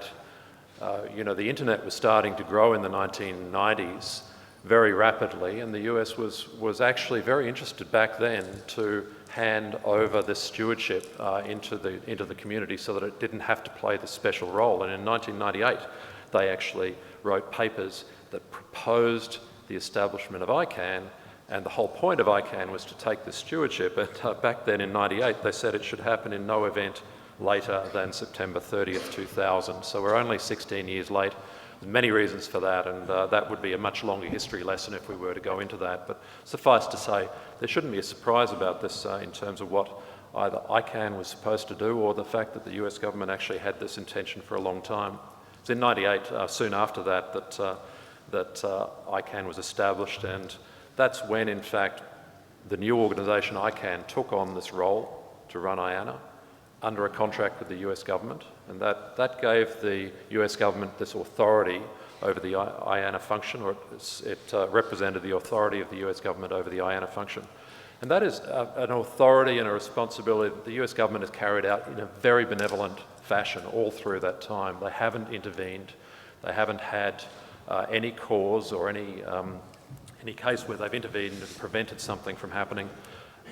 You know, the internet was starting to grow in the 1990s very rapidly, and the US was actually very interested back then to hand over this stewardship into the community so that it didn't have to play this special role. And in 1998, they actually wrote papers that proposed the establishment of ICANN, and the whole point of ICANN was to take this stewardship. And back then in 98, they said it should happen in no event later than September 30th, 2000. So we're only 16 years late. There's many reasons for that, and that would be a much longer history lesson if we were to go into that. But suffice to say, there shouldn't be a surprise about this in terms of what either ICANN was supposed to do, or the fact that the US government actually had this intention for a long time. It's in 98, soon after that, that ICANN was established, and that's when, in fact, the new organisation ICANN took on this role to run IANA under a contract with the US government, and that gave the US government this authority over the IANA function, or it represented the authority of the US government over the IANA function. And that is an authority and a responsibility that the US government has carried out in a very benevolent fashion all through that time. They haven't intervened. They haven't had any cause or any case where they've intervened and prevented something from happening.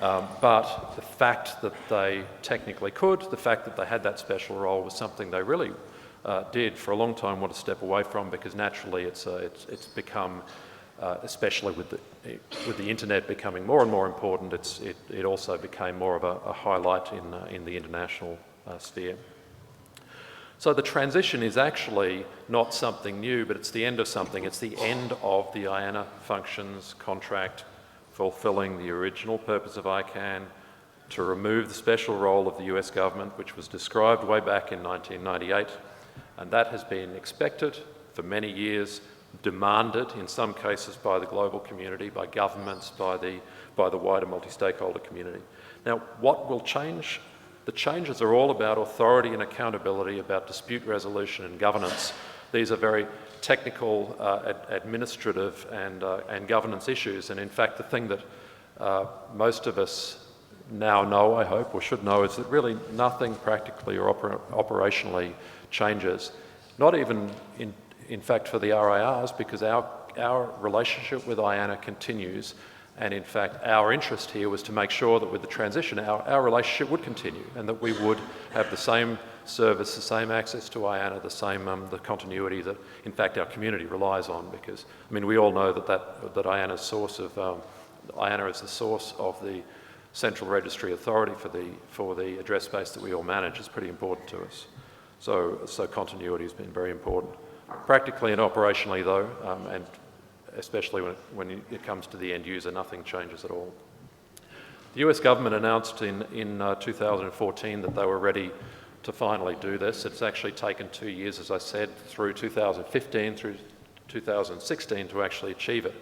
But the fact that they technically could, the fact that they had that special role was something they really did for a long time want to step away from, because naturally it's become, especially with the internet becoming more and more important, it also became more of a highlight in the international sphere. So the transition is actually not something new, but it's the end of something. It's the end of the IANA functions contract, fulfilling the original purpose of ICANN, to remove the special role of the US government, which was described way back in 1998. And that has been expected for many years, demanded in some cases by the global community, by governments, by the wider multi-stakeholder community. Now, what will change? The changes are all about authority and accountability, about dispute resolution and governance. These are very technical, administrative and governance issues. And in fact, the thing that most of us now know, I hope, or should know, is that really nothing practically or operationally changes. Not even, in fact, for the RIRs, because our relationship with IANA continues. And in fact, our interest here was to make sure that with the transition, our relationship would continue, and that we would have the same service, the same access to IANA, the same the continuity that, in fact, our community relies on. Because, I mean, we all know that IANA's source of IANA is the source of the central registry authority for the address space that we all manage. Is pretty important to us. So continuity has been very important. Practically and operationally, though, and especially when it comes to the end user, nothing changes at all. The US government announced in 2014 that they were ready to finally do this. It's actually taken 2 years, as I said, through 2015, through 2016 to actually achieve it.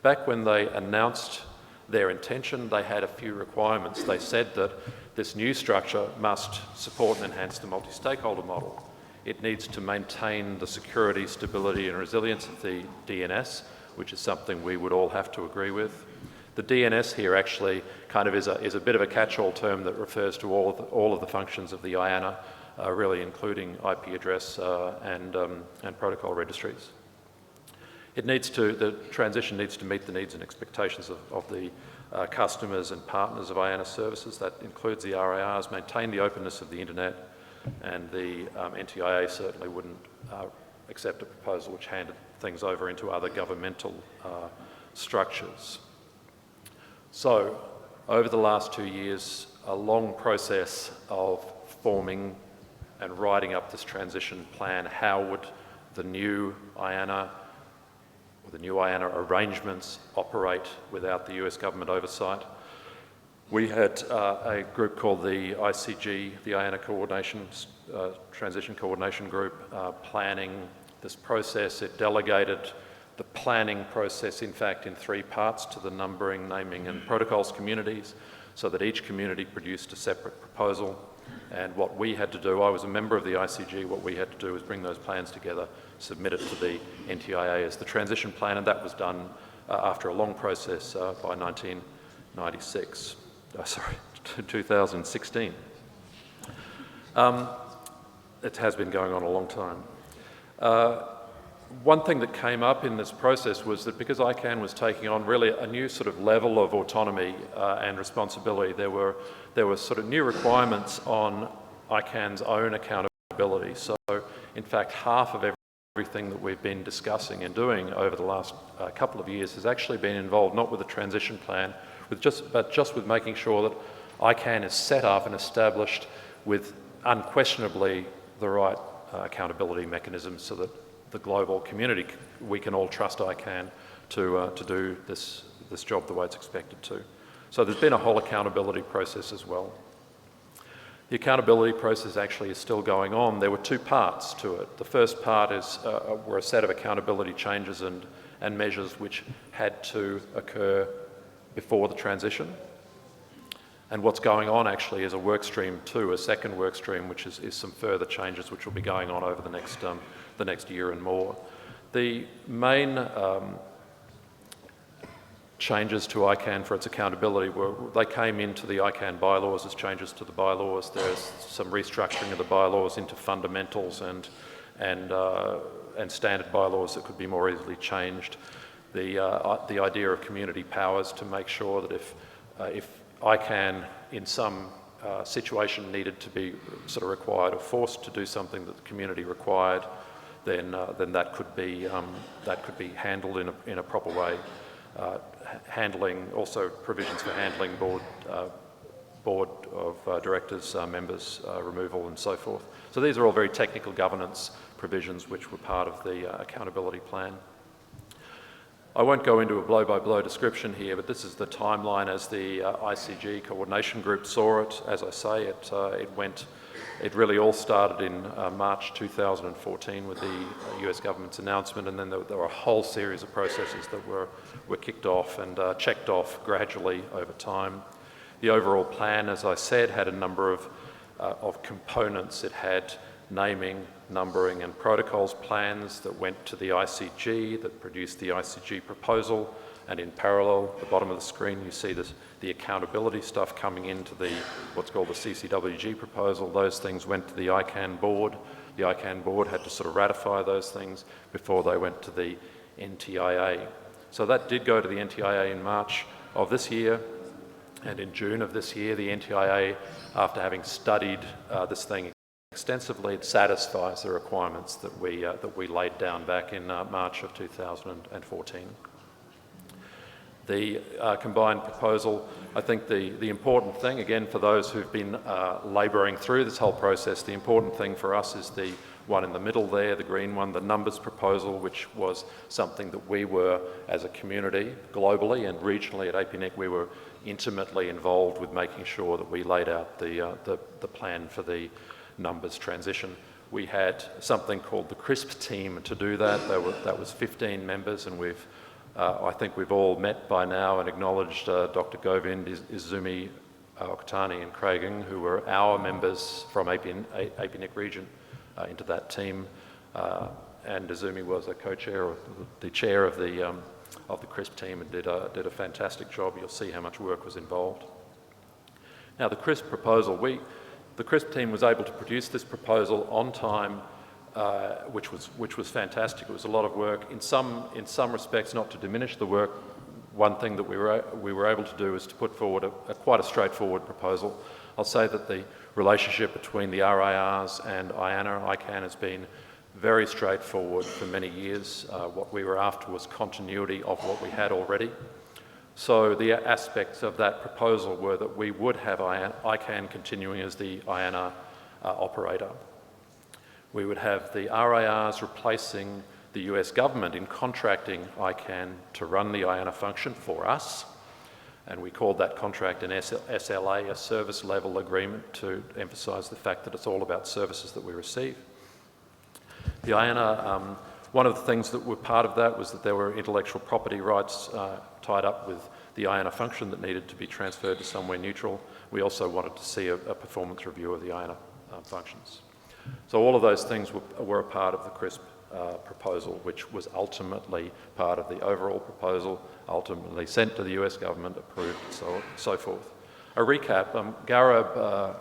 Back when they announced their intention, they had a few requirements. They said that this new structure must support and enhance the multi-stakeholder model. It needs to maintain the security, stability and resilience of the DNS, which is something we would all have to agree with. The DNS here actually kind of is a bit of a catch-all term that refers to all of the functions of the IANA, really including IP address and protocol registries. The transition needs to meet the needs and expectations of the customers and partners of IANA services. That includes the RIRs, maintain the openness of the internet, and the NTIA certainly wouldn't accept a proposal which handed things over into other governmental structures. So, over the last 2 years, a long process of forming and writing up this transition plan. How would the new IANA, or the new IANA arrangements operate without the US government oversight? We had a group called the ICG, the IANA Transition Coordination Group, planning this process. It delegated the planning process, in fact, in 3 parts to the numbering, naming and protocols communities, so that each community produced a separate proposal. And what we had to do, I was a member of the ICG, what we had to do was bring those plans together, submit it to the NTIA as the transition plan, and that was done after a long process by 1996. Sorry, 2016. It has been going on a long time. One thing that came up in this process was that because ICANN was taking on really a new sort of level of autonomy and responsibility, there were sort of new requirements on ICANN's own accountability. So, in fact, half of everything that we've been discussing and doing over the last couple of years has actually been involved not with the transition plan, but just with making sure that ICANN is set up and established with unquestionably the right accountability mechanisms, so that the global community, we can all trust ICANN to do this job the way it's expected to. So there's been a whole accountability process as well. The accountability process actually is still going on. There were 2 parts to it. The first part were a set of accountability changes and measures which had to occur before the transition. And what's going on actually is a work stream 2, a second work stream, which is some further changes which will be going on over the next year and more. The main changes to ICANN for its accountability they came into the ICANN bylaws as changes to the bylaws. There's some restructuring of the bylaws into fundamentals and standard bylaws that could be more easily changed. The idea of community powers to make sure that if ICANN in some situation needed to be sort of required or forced to do something that the community required, then that could be handled in a proper way. Handling, also provisions for handling board of directors, members, removal and so forth. So these are all very technical governance provisions which were part of the accountability plan. I won't go into a blow-by-blow description here, but this is the timeline as the ICG coordination group saw it. As I say, it really all started in March 2014 with the US government's announcement, and then there were a whole series of processes that were kicked off and checked off gradually over time. The overall plan, as I said, had a number of components. It had naming, numbering and protocols plans that went to the ICG, that produced the ICG proposal, and in parallel, at the bottom of the screen, you see the accountability stuff coming into what's called the CCWG proposal. Those things went to the ICANN board. The ICANN board had to sort of ratify those things before they went to the NTIA. So that did go to the NTIA in March of this year, and in June of this year, the NTIA, after having studied this thing extensively, it satisfies the requirements that we laid down back in March of 2014. The combined proposal, I think the important thing, again, for those who've been labouring through this whole process, the important thing for us is the one in the middle there, the green one, the numbers proposal, which was something that we were, as a community, globally and regionally at APNIC, we were intimately involved with making sure that we laid out the plan for the numbers transition. We had something called the CRISP team to do that. That was 15 members, and I think we've all met by now and acknowledged Dr. Govind, Izumi, Okutani and Craigan, who were our members from APNIC region into that team. And Izumi was a co-chair, or the chair of the CRISP team, and did a fantastic job. You'll see how much work was involved. Now the CRISP proposal, the CRISP team was able to produce this proposal on time, which was fantastic. It was a lot of work. In some respects, not to diminish the work, one thing that we were able to do is to put forward quite a straightforward proposal. I'll say that the relationship between the RIRs and ICANN has been very straightforward for many years. What we were after was continuity of what we had already. So the aspects of that proposal were that we would have ICANN continuing as the IANA operator. We would have the RIRs replacing the US government in contracting ICANN to run the IANA function for us, and we called that contract an SLA, a service level agreement, to emphasise the fact that it's all about services that we receive. The IANA, one of the things that were part of that was that there were intellectual property rights tied up with the IANA function that needed to be transferred to somewhere neutral. We also wanted to see a performance review of the IANA functions. So all of those things were a part of the CRISP proposal, which was ultimately part of the overall proposal, ultimately sent to the US government, approved, and so forth. A recap, Garab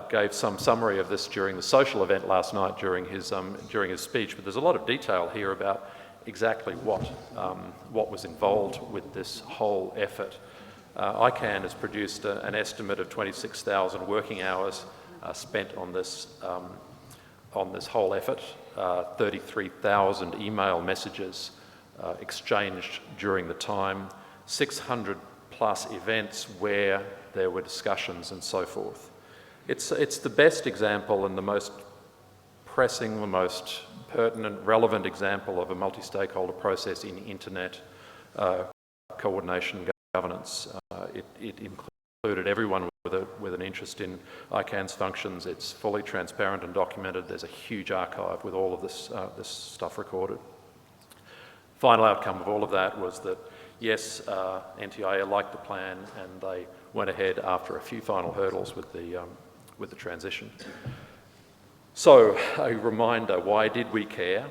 gave some summary of this during the social event last night during his speech, but there's a lot of detail here about exactly what was involved with this whole effort. ICANN has produced an estimate of 26,000 working hours spent on this whole effort, 33,000 email messages exchanged during the time, 600 plus events where there were discussions and so forth. It's the best example and the most pressing, the most pertinent, relevant example of a multi-stakeholder process in internet coordination governance. It included everyone with an interest in ICANN's functions. It's fully transparent and documented. There's a huge archive with all of this stuff recorded. Final outcome of all of that was that, yes, NTIA liked the plan and they went ahead after a few final hurdles with the transition. So, a reminder, why did we care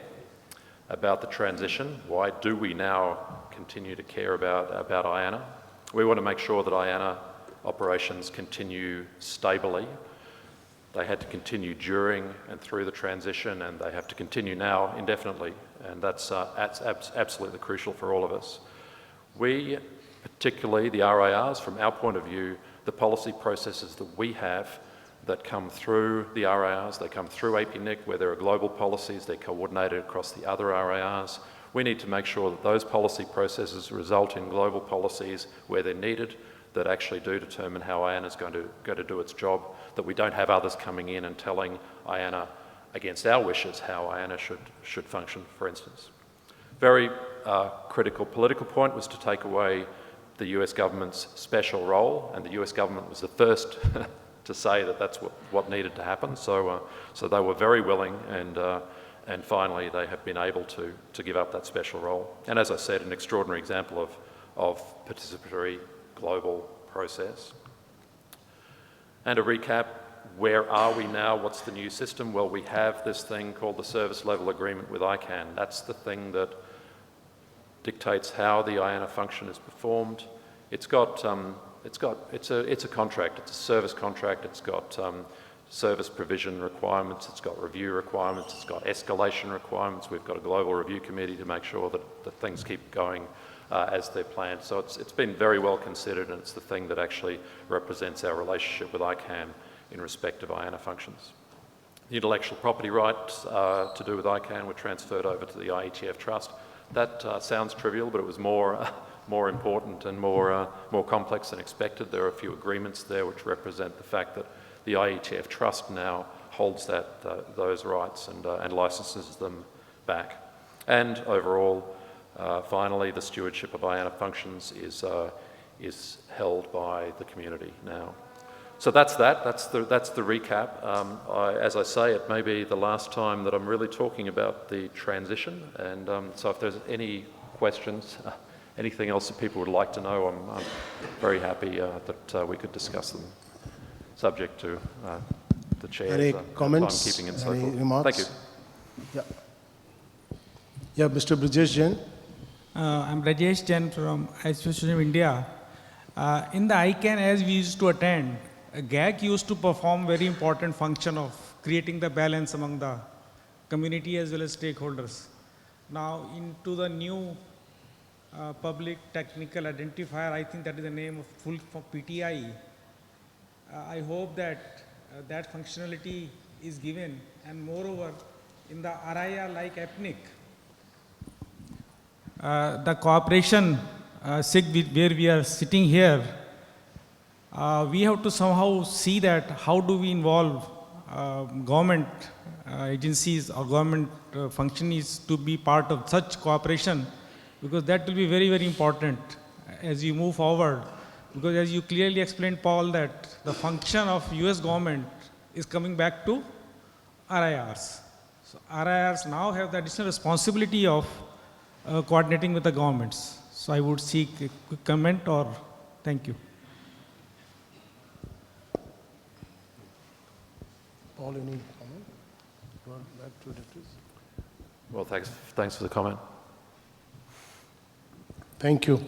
about the transition? Why do we now continue to care about IANA? We want to make sure that IANA operations continue stably. They had to continue during and through the transition, and they have to continue now indefinitely, and that's absolutely crucial for all of us. We particularly the RIRs. From our point of view, the policy processes that we have that come through the RIRs, they come through APNIC, where there are global policies, they're coordinated across the other RIRs. We need to make sure that those policy processes result in global policies where they're needed, that actually do determine how IANA is going to do its job, that we don't have others coming in and telling IANA against our wishes how IANA should function, for instance. Very critical political point was to take away the US government's special role, and the US government was the first to say that that's what needed to happen. So they were very willing, and finally they have been able to give up that special role. And as I said, an extraordinary example of participatory global process. And to recap, where are we now? What's the new system? Well, we have this thing called the Service Level Agreement with ICANN. That's the thing that dictates how the IANA function is performed. It's a contract. It's a service contract. It's got service provision requirements. It's got review requirements. It's got escalation requirements. We've got a global review committee to make sure that things keep going as they're planned. So it's been very well considered, and it's the thing that actually represents our relationship with ICANN in respect of IANA functions. The intellectual property rights to do with ICANN were transferred over to the IETF Trust. That sounds trivial, but it was more important and more complex than expected. There are a few agreements there which represent the fact that the IETF Trust now holds those rights and licenses them back. And overall, finally, the stewardship of IANA functions is held by the community now. So that's the recap. As I say, it may be the last time that I'm really talking about the transition, and so if there's any questions, anything else that people would like to know, I'm very happy that we could discuss them, subject to the chair's any comments, timekeeping and so any forth. remarks? Thank you. Yeah, Mr. Brajesh Jain. I'm Rajesh Jain from Association of India. In the ICANN, as we used to attend, GAC used to perform very important function of creating the balance among the community as well as stakeholders. Now into the new public technical identifier, I think that is the name of full for PTI. I hope that that functionality is given, and moreover in the RIR like APNIC, the cooperation SIG where we are sitting here, we have to somehow see that how do we involve government agencies or government functionaries to be part of such cooperation, because that will be very, very important as you move forward. Because as you clearly explained, Paul, that the function of US government is coming back to RIRs. So RIRs now have the additional responsibility of coordinating with the governments. So I would seek a quick comment, or thank you. Paul, any comment? You want back to this? Well, thanks for the comment. Thank you.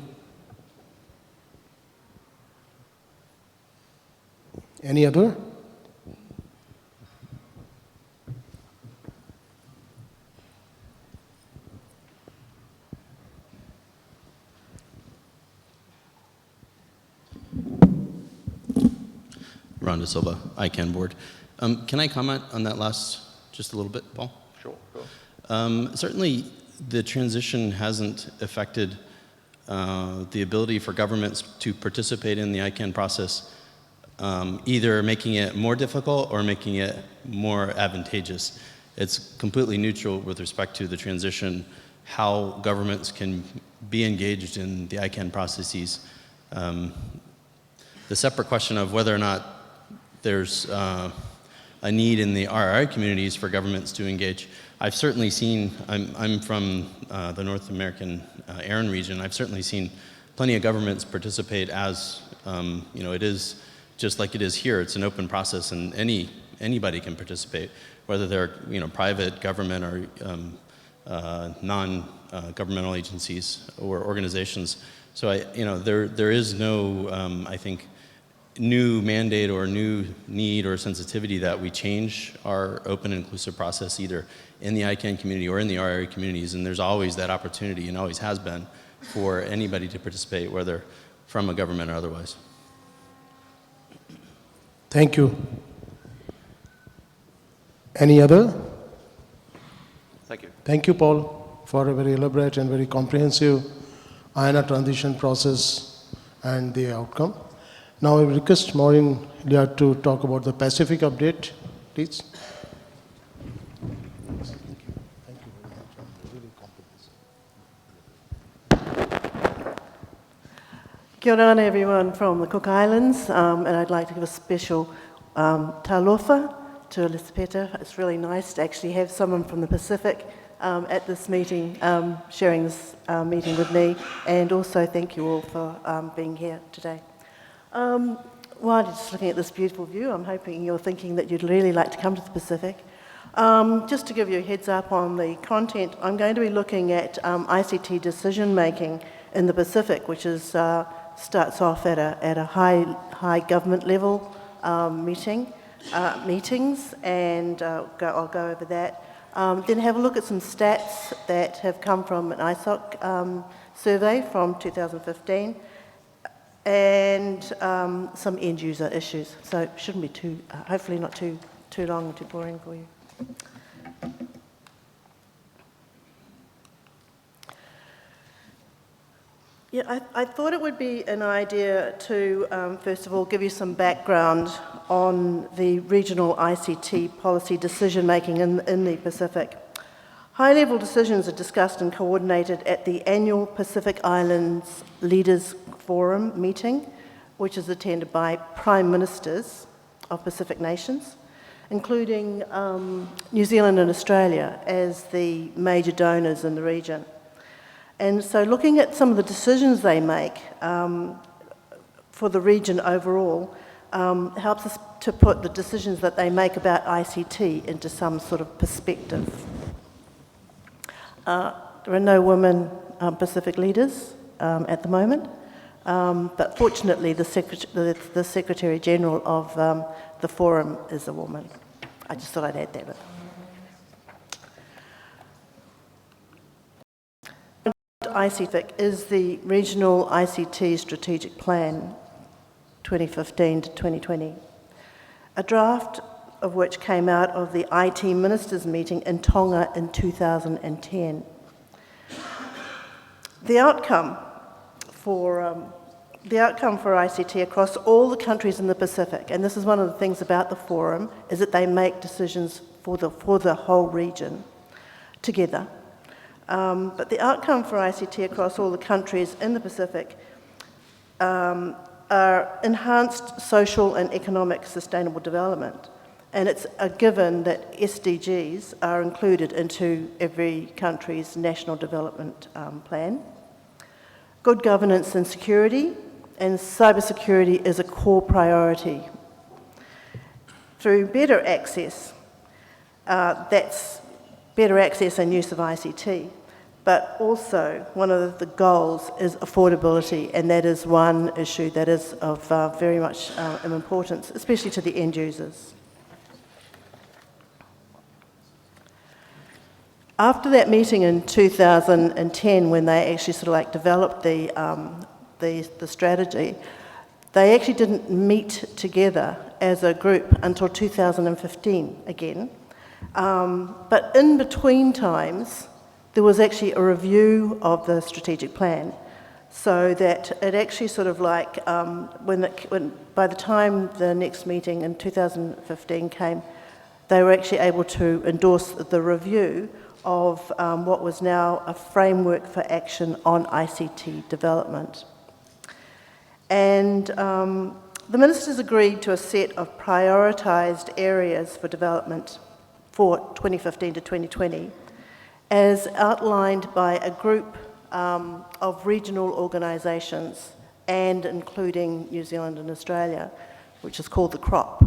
Any other? Ron De Silva, ICANN board. Can I comment on that last just a little bit, Paul? Sure. Certainly, the transition hasn't affected the ability for governments to participate in the ICANN process, either making it more difficult or making it more advantageous. It's completely neutral with respect to the transition, how governments can be engaged in the ICANN processes. The separate question of whether or not there's a need in the RRI communities for governments to engage. I've certainly seen, I'm from the North American ARIN region, I've certainly seen plenty of governments participate as, it is just like it is here, it's an open process and anybody can participate, whether they're, private, government, or non-governmental agencies or organizations. So there is no, I think, new mandate or new need or sensitivity that we change our open and inclusive process either in the ICANN community or in the RRA communities, and there's always that opportunity and always has been for anybody to participate, whether from a government or otherwise. Thank you. Any other? Thank you. Thank you, Paul, for a very elaborate and very comprehensive INA transition process and the outcome. Now I will request Maureen Liat to talk about the Pacific update, please. Kia ora everyone from the Cook Islands, and I'd like to give a special talofa to Elisabetta. It's really nice to actually have someone from the Pacific at this meeting, sharing this meeting with me, and also thank you all for being here today. While you're just looking at this beautiful view, I'm hoping you're thinking that you'd really like to come to the Pacific. Just to give you a heads up on the content, I'm going to be looking at ICT decision making in the Pacific, which is starts off at a high government level meetings, and I'll go over that. Then have a look at some stats that have come from an ISOC survey from 2015, and some end user issues. So it shouldn't be too, hopefully not too long and too boring for you. Yeah, I thought it would be an idea to, first of all, give you some background on the regional ICT policy decision-making in the Pacific. High-level decisions are discussed and coordinated at the annual Pacific Islands Leaders Forum meeting, which is attended by Prime Ministers of Pacific nations, including New Zealand and Australia as the major donors in the region. And so looking at some of the decisions they make for the region overall helps us to put the decisions that they make about ICT into some sort of perspective. There are no women Pacific leaders at the moment, but fortunately the Secretary General of the Forum is a woman. I just thought I'd add that. ICTIC is the Regional ICT Strategic Plan 2015 to 2020, a draft of which came out of the IT Ministers meeting in Tonga in 2010. The outcome for ICT across all the countries in the Pacific, and this is one of the things about the forum, is that they make decisions for the whole region together. But the outcome for ICT across all the countries in the Pacific are enhanced social and economic sustainable development. And it's a given that SDGs are included into every country's national development plan. Good governance and security, and cybersecurity is a core priority. Through better access, that's better access and use of ICT. But also, one of the goals is affordability, and that is one issue that is of very much importance, especially to the end users. After that meeting in 2010, when they actually sort of like developed the strategy, they actually didn't meet together as a group until 2015 again. But in between times, there was actually a review of the strategic plan, so that it actually sort of like, by the time the next meeting in 2015 came, they were actually able to endorse the review of what was now a framework for action on ICT development. And the ministers agreed to a set of prioritised areas for development for 2015 to 2020, as outlined by a group of regional organisations, and including New Zealand and Australia, which is called the CROP.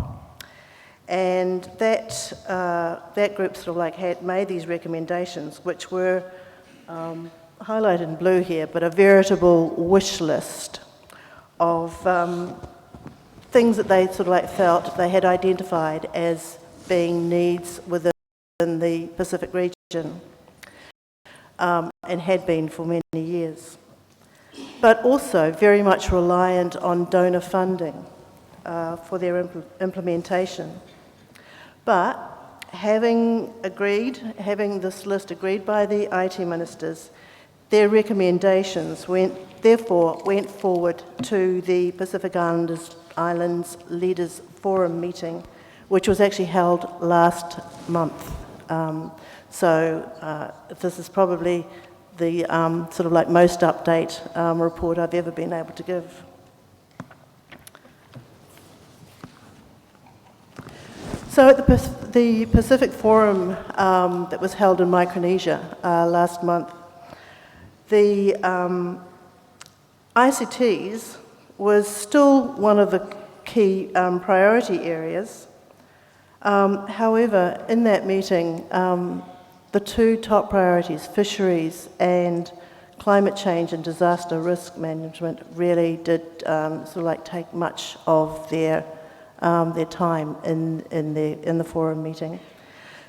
And that group sort of like had made these recommendations, which were highlighted in blue here, but a veritable wish list of things that they sort of like felt they had identified as being needs within the Pacific region. And had been for many years. but also very much reliant on donor funding for their implementation. But having this list agreed by the IT ministers, their recommendations therefore went forward to the Pacific Islands Leaders Forum meeting, which was actually held last month. This is probably the sort of like most update report I've ever been able to give. So at the Pacific Forum that was held in Micronesia last month, the ICTs was still one of the key priority areas. However, in that meeting, the two top priorities, fisheries and climate change and disaster risk management, really did sort of like take much of their time in the forum meeting.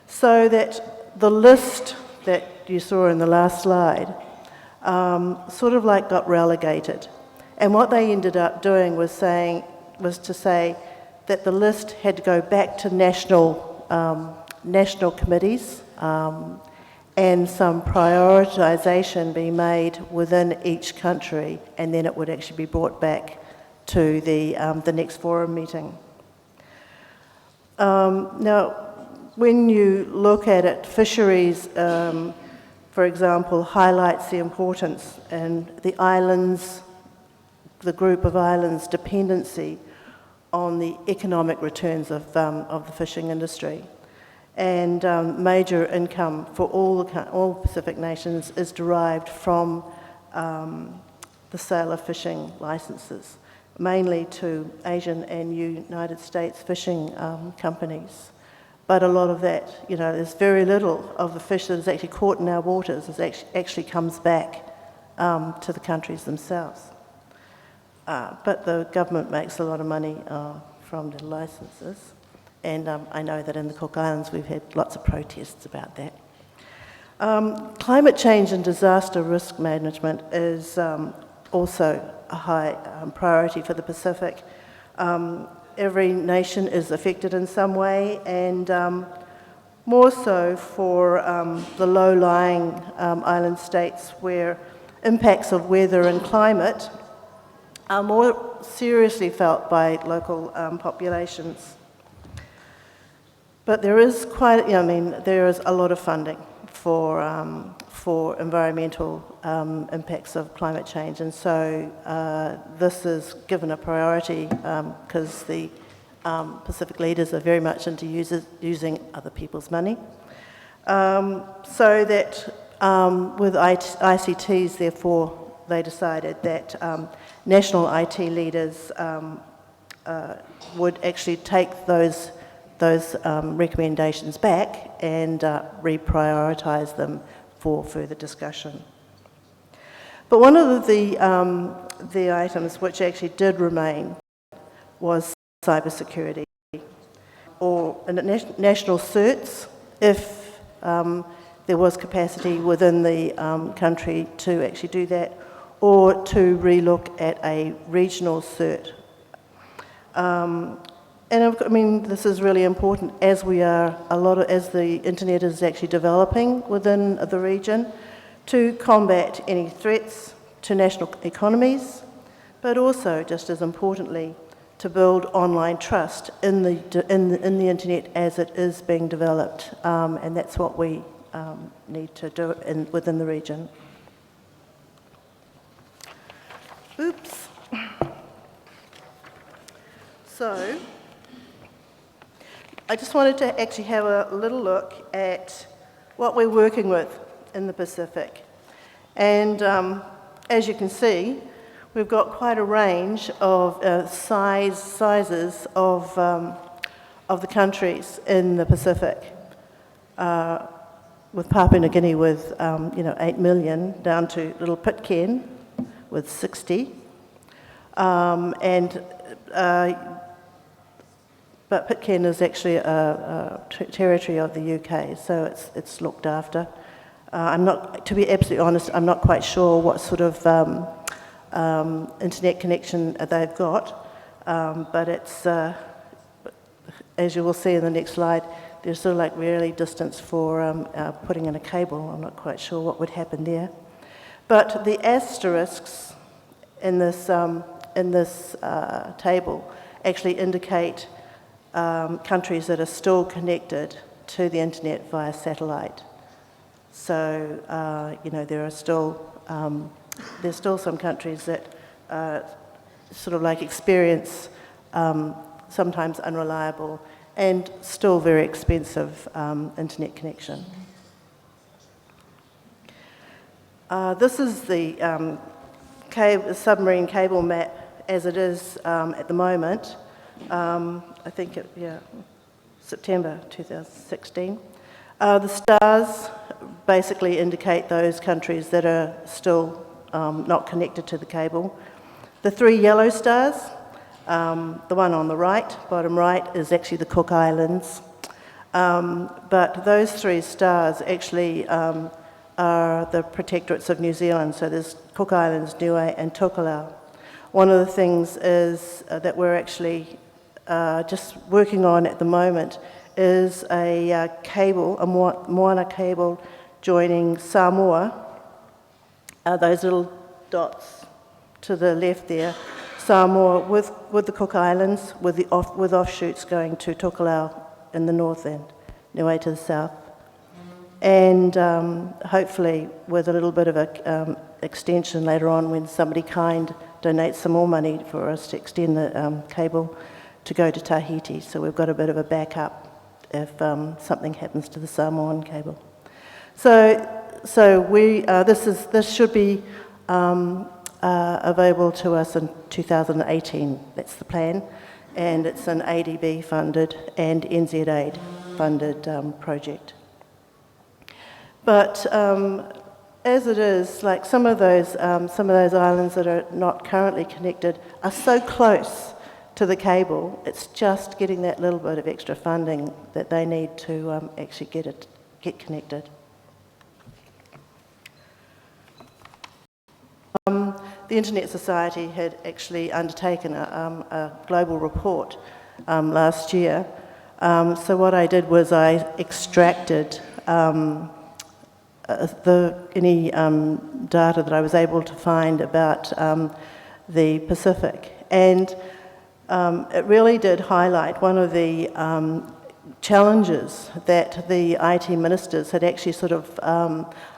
So that the list that you saw in the last slide sort of like got relegated. And what they ended up doing was to say that the list had to go back to national committees and some prioritization be made within each country, and then it would actually be brought back to the next forum meeting. Now, when you look at it, fisheries, for example, highlights the importance and the islands, the group of islands' dependency on the economic returns of the fishing industry. And major income for all Pacific nations is derived from the sale of fishing licenses, mainly to Asian and United States fishing companies. But a lot of that, there's very little of the fish that is actually caught in our waters actually comes back to the countries themselves. But the government makes a lot of money from the licenses. And I know that in the Cook Islands we've had lots of protests about that. Climate change and disaster risk management is also a high priority for the Pacific. Every nation is affected in some way, and more so for the low-lying island states where impacts of weather and climate are more seriously felt by local populations. But there is there is a lot of funding for environmental impacts of climate change, and so this is given a priority because the Pacific leaders are very much into using other people's money. So that with ICTs, therefore, they decided that national IT leaders would actually take those recommendations back and reprioritise them for further discussion. But one of the items which actually did remain was cybersecurity, or national certs, if there was capacity within the country to actually do that, or to relook at a regional cert. And I mean, this is really important as as the internet is actually developing within the region, to combat any threats to national economies, but also, just as importantly, to build online trust in the internet as it is being developed, and that's what we need to do within the region. Oops. So, I just wanted to actually have a little look at what we're working with in the Pacific. And as you can see, we've got quite a range of sizes of the countries in the Pacific, with Papua New Guinea with 8 million, down to little Pitcairn with 60, but Pitcairn is actually a territory of the UK, so it's looked after. To be absolutely honest, I'm not quite sure what sort of internet connection they've got, but it's, as you will see in the next slide, there's sort of like really distance for putting in a cable. I'm not quite sure what would happen there. But the asterisks in this table actually indicate countries that are still connected to the internet via satellite. So, you know, there's still some countries that sort of like experience sometimes unreliable and still very expensive internet connection. This is the submarine cable map as it is at the moment. I think September 2016. The stars basically indicate those countries that are still not connected to the cable. The three yellow stars, the one on the right, bottom right, is actually the Cook Islands. But those three stars actually are the protectorates of New Zealand. So there's Cook Islands, Niue, and Tokelau. One of the things is that we're actually just working on at the moment is a cable, a Moana cable joining Samoa, those little dots to the left there, Samoa with the Cook Islands, with offshoots going to Tokelau in the north and Niue to the south. And hopefully with a little bit of a extension later on when somebody kind donates some more money for us to extend the cable to go to Tahiti. So we've got a bit of a backup if something happens to the Samoan cable. So we this should be available to us in 2018. That's the plan, and it's an ADB funded and NZ-aid funded project. But as it is, like some of those islands that are not currently connected are so close to the cable, it's just getting that little bit of extra funding that they need to actually get connected. The Internet Society had actually undertaken a global report last year. So what I did was I extracted any data that I was able to find about the Pacific. And it really did highlight one of the challenges that the IT ministers had actually sort of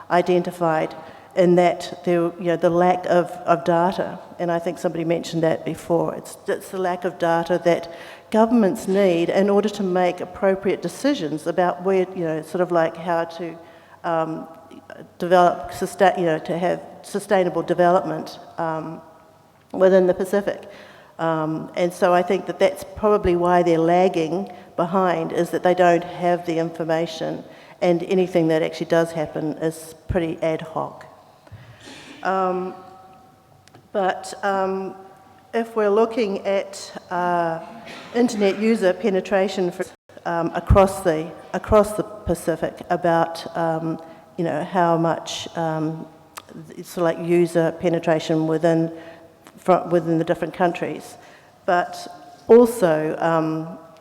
identified in that the lack of data, and I think somebody mentioned that before. It's the lack of data that governments need in order to make appropriate decisions about where, sort of like how to develop, to have sustainable development within the Pacific. And so I think that that's probably why they're lagging behind, is that they don't have the information, and anything that actually does happen is pretty ad hoc. But if we're looking at internet user penetration across the Pacific, about how much sort of like user penetration within the different countries, but also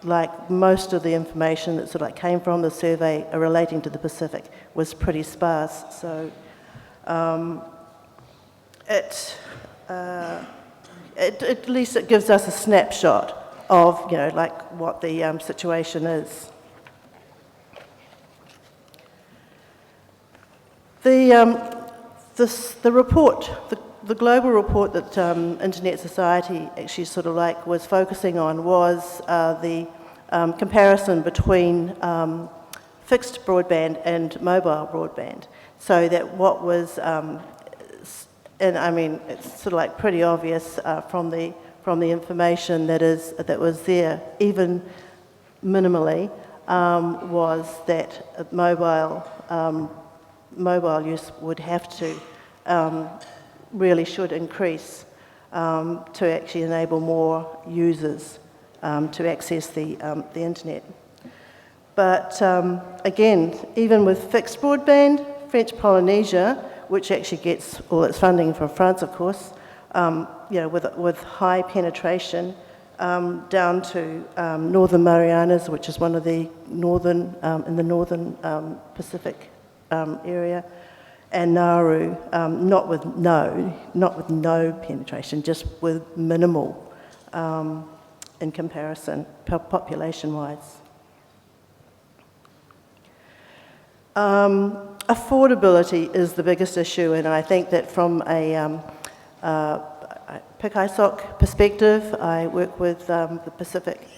like most of the information that sort of like came from the survey relating to the Pacific was pretty sparse. So at least it gives us a snapshot of like what the situation is. The report, the global report that Internet Society actually sort of like was focusing on was the comparison between fixed broadband and mobile broadband. So that what was, and I mean, it's sort of like pretty obvious from the information that was there, even minimally, was that mobile use would have to, really should increase to actually enable more users to access the internet. But again, even with fixed broadband, French Polynesia, which actually gets all its funding from France, of course, with high penetration down to Northern Marianas, which is one of the northern, in the northern Pacific area, and Nauru, not with no penetration, just with minimal in comparison, population-wise. Affordability is the biggest issue, and I think that from a PIC-ISOC perspective, I work with the Pacific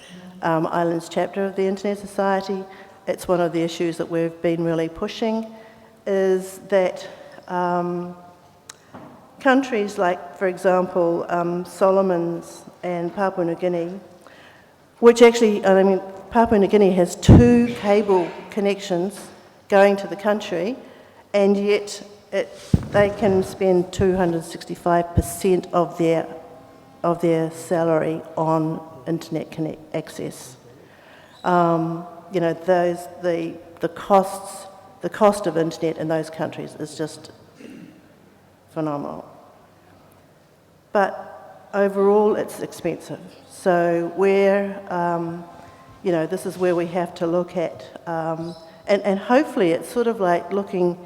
Islands chapter of the Internet Society. It's one of the issues that we've been really pushing, is that countries like, for example, Solomons and Papua New Guinea, which actually, I mean, Papua New Guinea has 2 cable connections going to the country, and yet they can spend 265% of their salary on internet access. The cost of internet in those countries is just phenomenal. But overall, it's expensive. So this is where we have to look at, and hopefully it's sort of like looking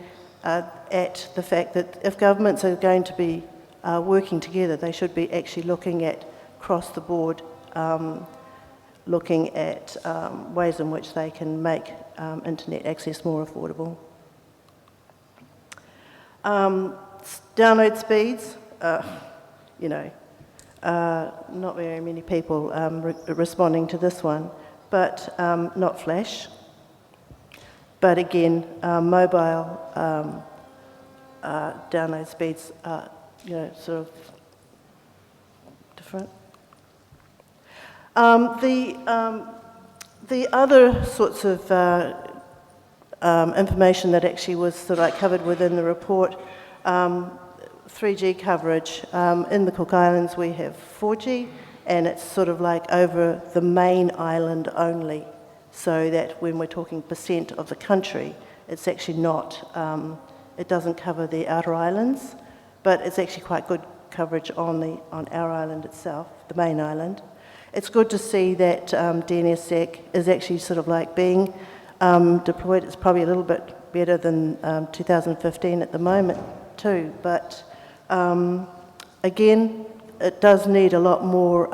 at the fact that if governments are going to be working together, they should be actually looking at across the board, looking at ways in which they can make internet access more affordable. Download speeds, not very many people responding to this one, but not flash. But again, mobile download speeds are, sort of different. The other sorts of information that actually was sort of like covered within the report, 3G coverage. In the Cook Islands we have 4G, and it's sort of like over the main island only, so that when we're talking percent of the country, it's actually not, it doesn't cover the outer islands, but it's actually quite good coverage on our island itself, the main island. It's good to see that DNSSEC is actually sort of like being deployed. It's probably a little bit better than 2015 at the moment too, but again, it does need a lot more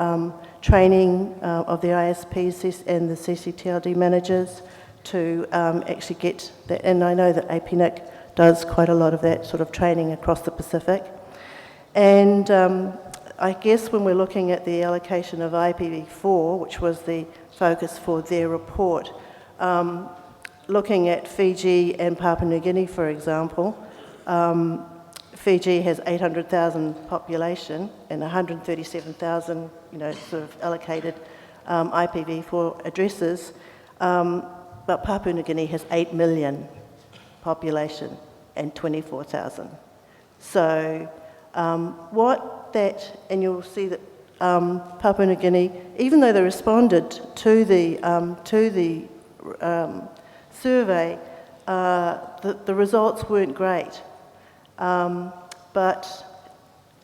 training of the ISPs and the CCTLD managers to actually get that, and I know that APNIC does quite a lot of that sort of training across the Pacific. And I guess when we're looking at the allocation of IPv4, which was the focus for their report, looking at Fiji and Papua New Guinea, for example, Fiji has 800,000 population and 137,000, sort of allocated IPv4 addresses, but Papua New Guinea has 8 million population and 24,000. So and you'll see that Papua New Guinea, even though they responded to the survey, the results weren't great. But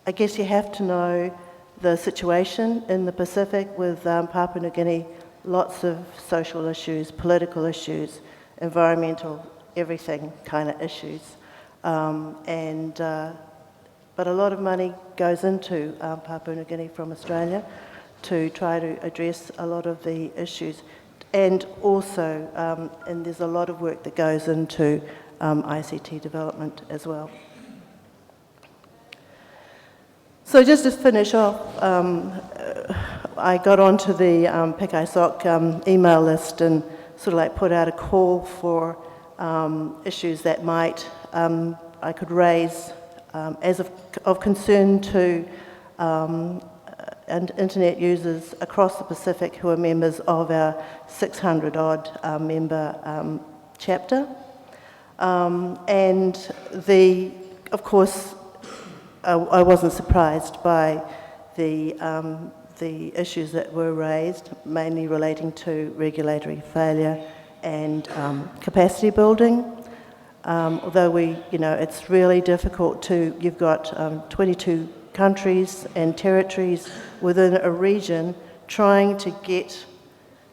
I guess you have to know the situation in the Pacific with Papua New Guinea, lots of social issues, political issues, environmental, everything kind of issues. But a lot of money goes into Papua New Guinea from Australia to try to address a lot of the issues. And also, and there's a lot of work that goes into ICT development as well. So just to finish off, I got onto the PIC-ISOC email list and sort of like put out a call for issues that might, I could raise as of concern to and internet users across the Pacific who are members of our 600-odd member chapter. And of course, I wasn't surprised by the issues that were raised, mainly relating to regulatory failure and capacity building. Although it's really difficult you've got 22 countries and territories within a region, trying to get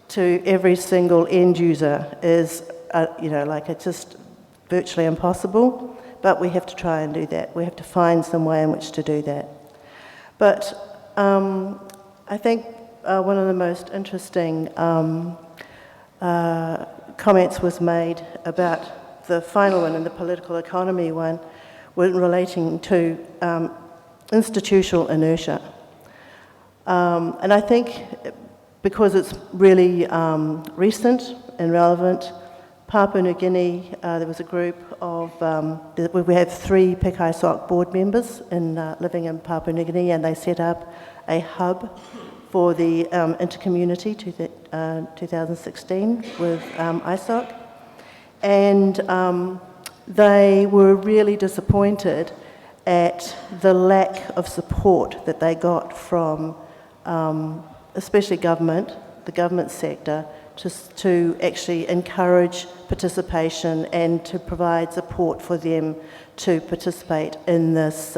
to every single end user is, it's just virtually impossible, but we have to try and do that. We have to find some way in which to do that. But I think one of the most interesting comments was made about the final one and the political economy one when relating to institutional inertia. And I think because it's really recent and relevant, Papua New Guinea, there was a group of, we have 3 PIC ISOC board members living in Papua New Guinea, and they set up a hub for the intercommunity 2016 with ISOC. And they were really disappointed at the lack of support that they got from especially government, the government sector, to actually encourage participation and to provide support for them to participate in this,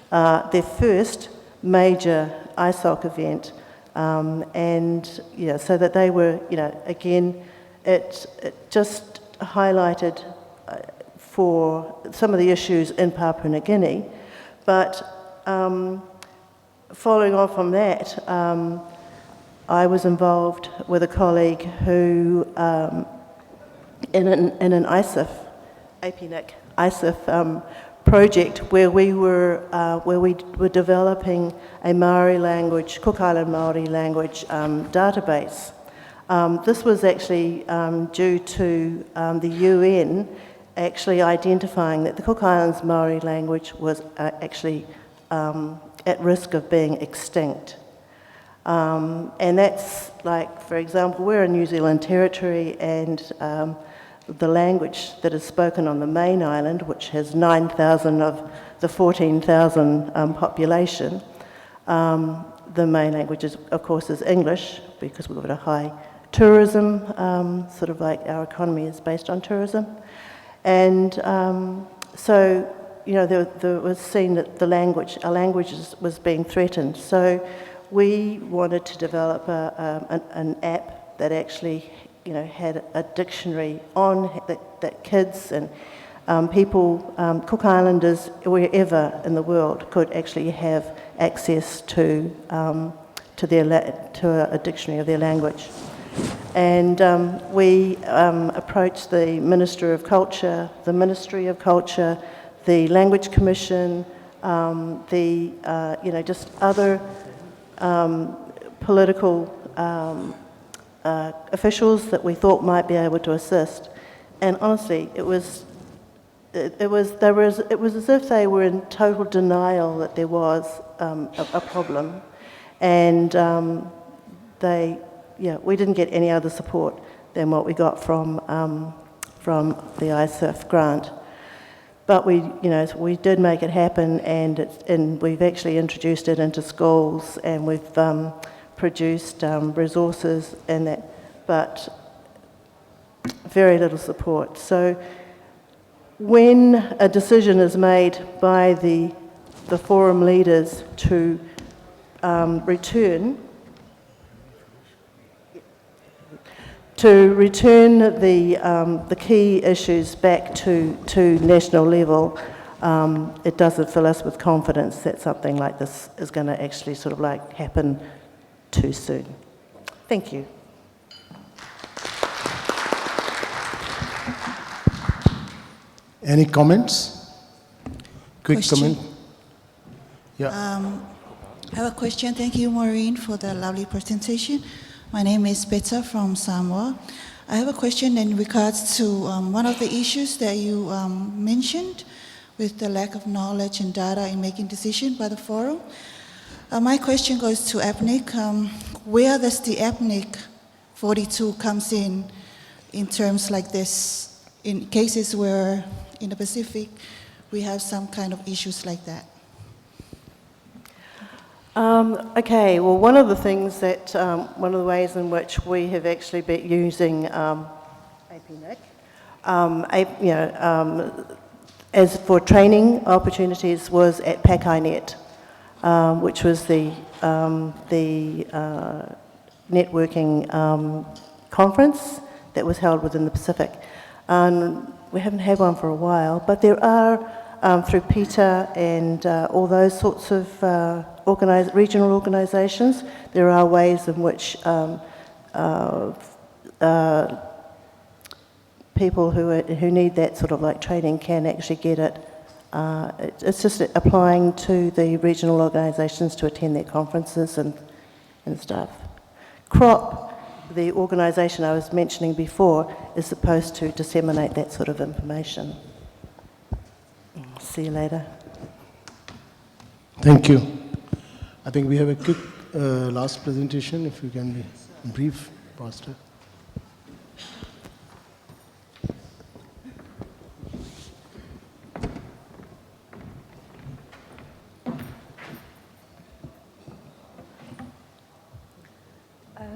their first major ISOC event. So that they were, again, it just highlighted for some of the issues in Papua New Guinea, but following on from that, I was involved with a colleague who, in an ICIF, APNIC, ICIF project where we were developing a Maori language, Cook Island Maori language database. This was actually due to the UN actually identifying that the Cook Islands Maori language was actually at risk of being extinct. And that's like, for example, we're a New Zealand territory, and the language that is spoken on the main island, which has 9,000 of the 14,000 population, the main language, of course, is English, because we've got a high tourism, sort of like our economy is based on tourism. And so, there was seen that our language was being threatened. So we wanted to develop an app that actually, had a dictionary on that kids and people, Cook Islanders, wherever in the world, could actually have access to a dictionary of their language. And we approached the Minister of Culture, the Ministry of Culture, the Language Commission, just other political officials that we thought might be able to assist. And honestly, it was as if they were in total denial that there was a problem, and we didn't get any other support than what we got from the ICIF grant. But we did make it happen, and we've actually introduced it into schools, and we've produced resources and that, but very little support. So when a decision is made by the forum leaders to return the key issues back to national level, it doesn't fill us with confidence that something like this is going to actually sort of like happen too soon. Thank you. Any comments? Quick Question. comment? Yeah. I have a question. Thank you, Maureen, for the lovely presentation. My name is Beta from Samoa. I have a question in regards to one of the issues that you mentioned with the lack of knowledge and data in making decisions by the forum. My question goes to APNIC. Where does the APNIC42 comes in terms like this, in cases where in the Pacific we have some kind of issues like that? Okay, well, one of the things that, one of the ways in which we have actually been using APNIC, as for training opportunities was at PACINet, which was the networking conference that was held within the Pacific. We haven't had one for a while, but there are, through PETA and all those sorts of regional organisations, there are ways in which people who need that sort of like training can actually get it. It's just applying to the regional organisations to attend their conferences and stuff. CROP, the organisation I was mentioning before, is supposed to disseminate that sort of information. See you later. Thank you. I think we have a quick last presentation, if you can be brief, Pastor.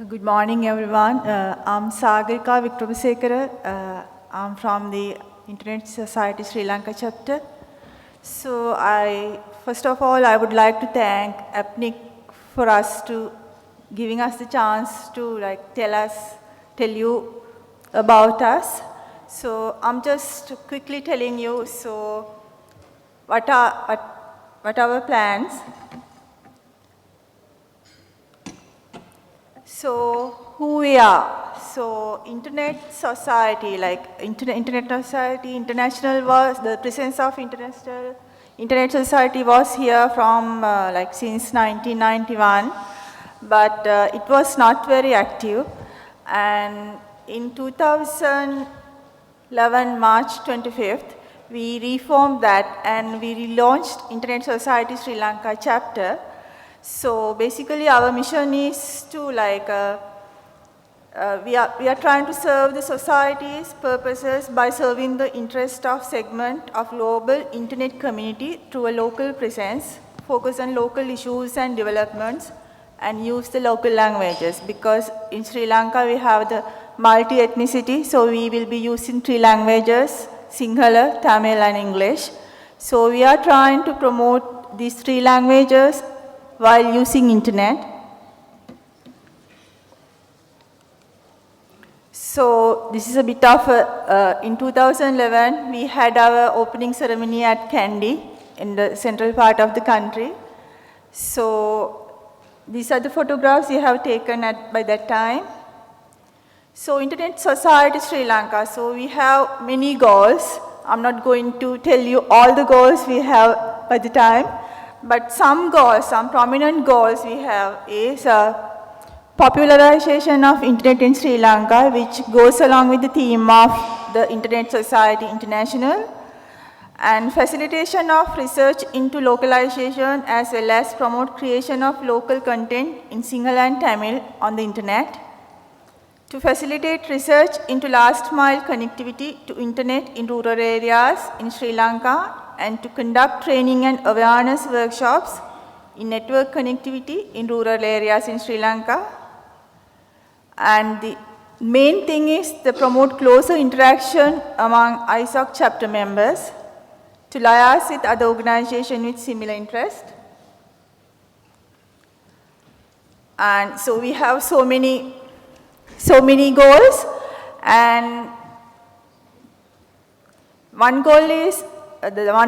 Good morning, everyone. I'm Sagarika Vikramasekara. I'm from the Internet Society Sri Lanka chapter. So first of all, I would like to thank APNIC for giving us the chance to tell you about us. So I'm just quickly telling you, so what are our plans? So who we are? So Internet Society, Internet Society International was, the presence of Internet Society was here from since 1991, but it was not very active. And in 2011, March 25th, we reformed that and we relaunched Internet Society Sri Lanka chapter. So basically our mission is to we are trying to serve the society's purposes by serving the interest of segment of global internet community through a local presence, focus on local issues and developments, and use the local languages. Because in Sri Lanka we have the multi-ethnicity, so we will be using 3 languages, Sinhala, Tamil and English. So we are trying to promote these 3 languages while using internet. So this is a bit of in 2011, we had our opening ceremony at Kandy in the central part of the country. So these are the photographs we have taken by that time. So Internet Society Sri Lanka, so we have many goals. I'm not going to tell you all the goals we have by the time. But some goals, some prominent goals we have is popularization of Internet in Sri Lanka, which goes along with the theme of the Internet Society International, and facilitation of research into localization as well as promote creation of local content in Sinhala and Tamil on the Internet, to facilitate research into last mile connectivity to Internet in rural areas in Sri Lanka, and to conduct training and awareness workshops in network connectivity in rural areas in Sri Lanka. And the main thing is to promote closer interaction among ISOC chapter members, to liaise with other organizations with similar interest. And so we have so many goals, and one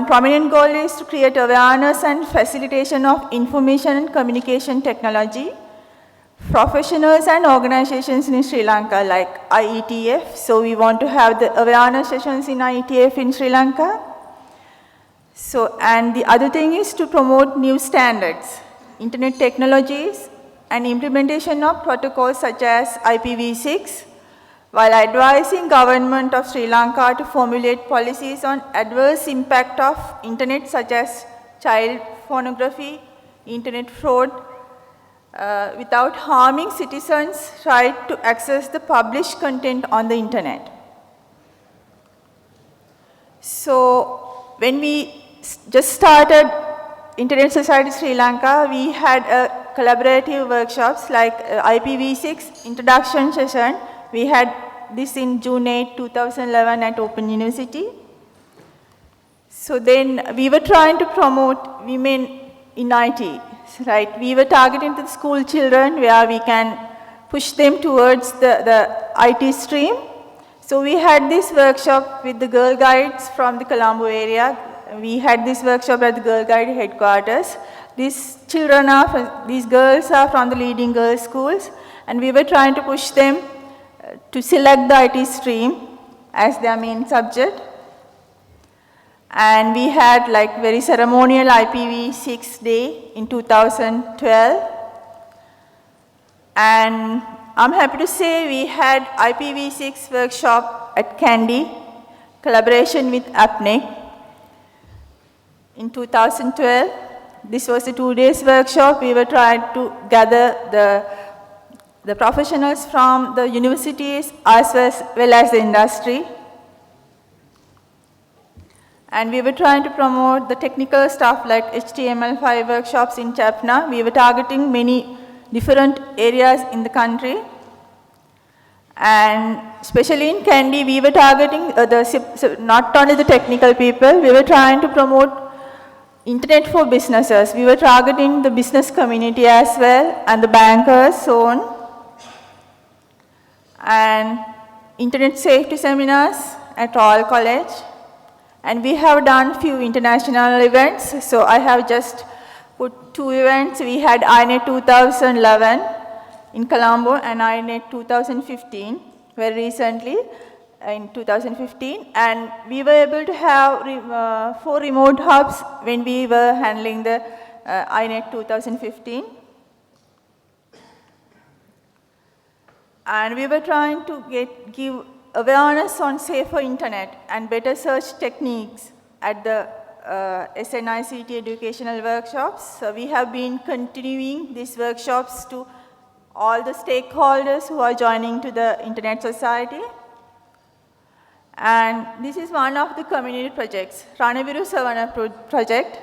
prominent goal is to create awareness and facilitation of information and communication technology. Professionals and organizations in Sri Lanka like IETF, so we want to have the awareness sessions in IETF in Sri Lanka. So, and the other thing is to promote new standards, internet technologies, and implementation of protocols such as IPv6, while advising government of Sri Lanka to formulate policies on adverse impact of internet such as child pornography, internet fraud, without harming citizens' right to access the published content on the internet. So when we just started Internet Society Sri Lanka, we had collaborative workshops like IPv6 introduction session. We had this in June 8, 2011 at Open University. So then we were trying to promote women in IT, right? We were targeting the school children where we can push them towards the IT stream. So we had this workshop with the Girl Guides from the Colombo area. We had this workshop at the Girl Guide headquarters. These girls are from the leading girls' schools, and we were trying to push them to select the IT stream as their main subject. And we had like very ceremonial IPv6 day in 2012. And I'm happy to say we had IPv6 workshop at Kandy, collaboration with APNIC in 2012. This was a 2 days workshop. We were trying to gather the professionals from the universities as well as the industry. And we were trying to promote the technical stuff like HTML5 workshops in Chapna. We were targeting many different areas in the country. And especially in Kandy, we were targeting not only the technical people, we were trying to promote internet for businesses. We were targeting the business community as well, and the bankers, so on. And internet safety seminars at Royal College. And we have done few international events. So I have just put 2 events. We had INET 2011 in Colombo and INET 2015, very recently in 2015. And we were able to have 4 remote hubs when we were handling the INET 2015. And we were trying to give awareness on safer internet and better search techniques at the SNICT educational workshops. So we have been continuing these workshops to all the stakeholders who are joining to the Internet Society. And this is one of the community projects, Ranaviru Savana project.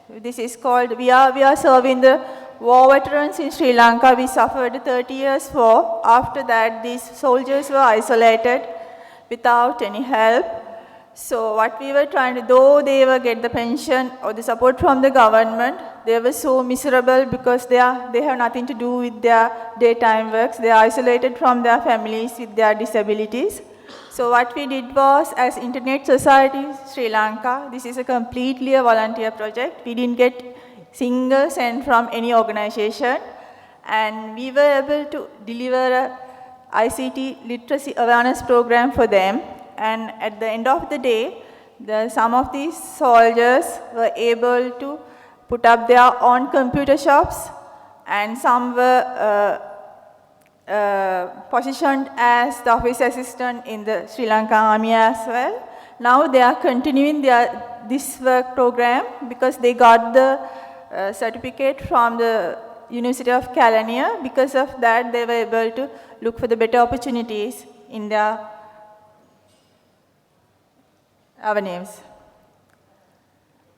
This is called, we are serving the war veterans in Sri Lanka. We suffered 30 years war. After that, these soldiers were isolated without any help. So what we were trying to, though they were get the pension or the support from the government, they were so miserable because they have nothing to do with their daytime works. They are isolated from their families with their disabilities. So what we did was, as Internet Society Sri Lanka, this is a completely a volunteer project. We didn't get single cent from any organization, and we were able to deliver a ICT literacy awareness program for them. And at the end of the day, some of these soldiers were able to put up their own computer shops, and some were positioned as the office assistant in the Sri Lankan Army as well. Now they are continuing this work program because they got the certificate from the University of California. Because of that, they were able to look for the better opportunities in their avenues.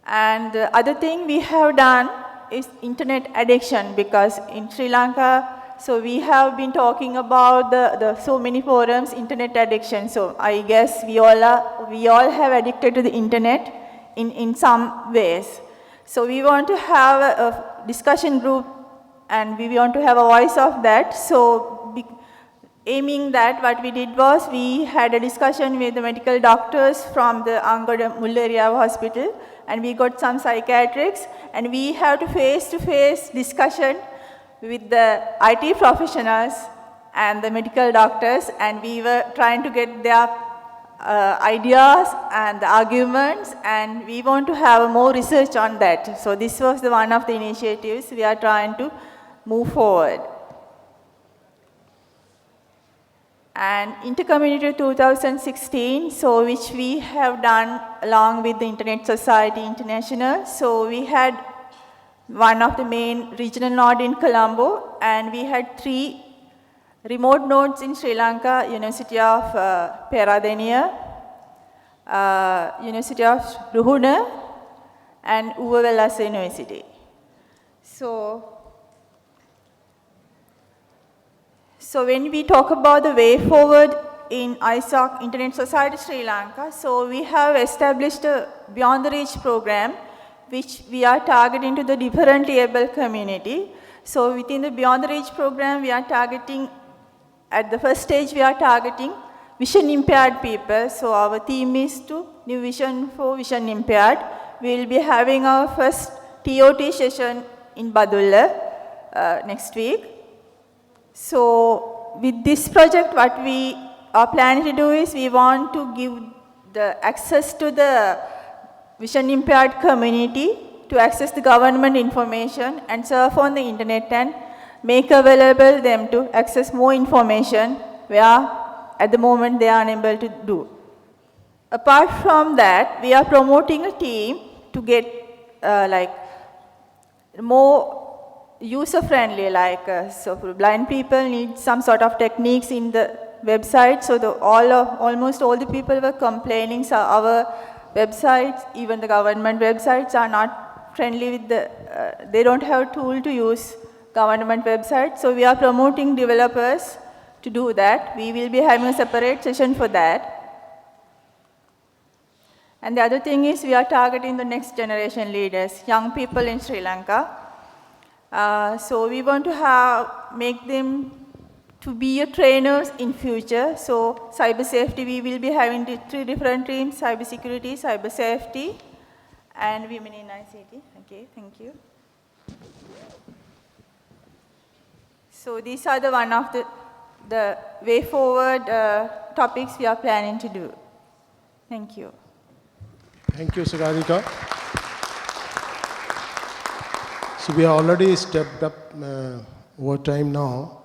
And the other thing we have done is internet addiction, because in Sri Lanka, so we have been talking about the so many forums, internet addiction. So I guess we all have addicted to the internet in some ways. So we want to have a discussion group, and we want to have a voice of that. So aiming that, what we did was we had a discussion with the medical doctors from the Angoda Mullaria Hospital, and we got some psychiatrists, and we have to face-to-face discussion with the IT professionals and the medical doctors, and we were trying to get their ideas and the arguments, and we want to have more research on that. So this was one of the initiatives we are trying to move forward. And Intercommunity 2016, so which we have done along with the Internet Society International. So we had one of the main regional node in Colombo, and we had 3 remote nodes in Sri Lanka: University of Peradeniya, University of Ruhuna, and Uva University. So when we talk about the way forward in ISOC Internet Society Sri Lanka. So we have established a Beyond the Reach program, which we are targeting to the differently able community. So within the Beyond the Reach program, we are targeting, at the first stage, we are targeting vision impaired people. So our theme is to New Vision for Vision Impaired. We will be having our first TOT session in Badulla next week. So with this project, what we are planning to do is we want to give the access to the vision impaired community to access the government information and surf on the internet and make available them to access more information where at the moment they are unable to do. Apart from that, we are promoting a team to get more user-friendly, so for blind people need some sort of techniques in the website. So almost all the people were complaining, so our websites, even the government websites, are not friendly with they don't have a tool to use government websites. So we are promoting developers to do that. We will be having a separate session for that. And the other thing is we are targeting the next generation leaders, young people in Sri Lanka. So we want to make them to be a trainers in future. So cyber safety, we will be having 3 different teams: cyber security, cyber safety, and women in ICT. Okay, thank you. So these are one of the way forward topics we are planning to do. Thank you. Thank you, Sagarika. So we are already stepped up over time now.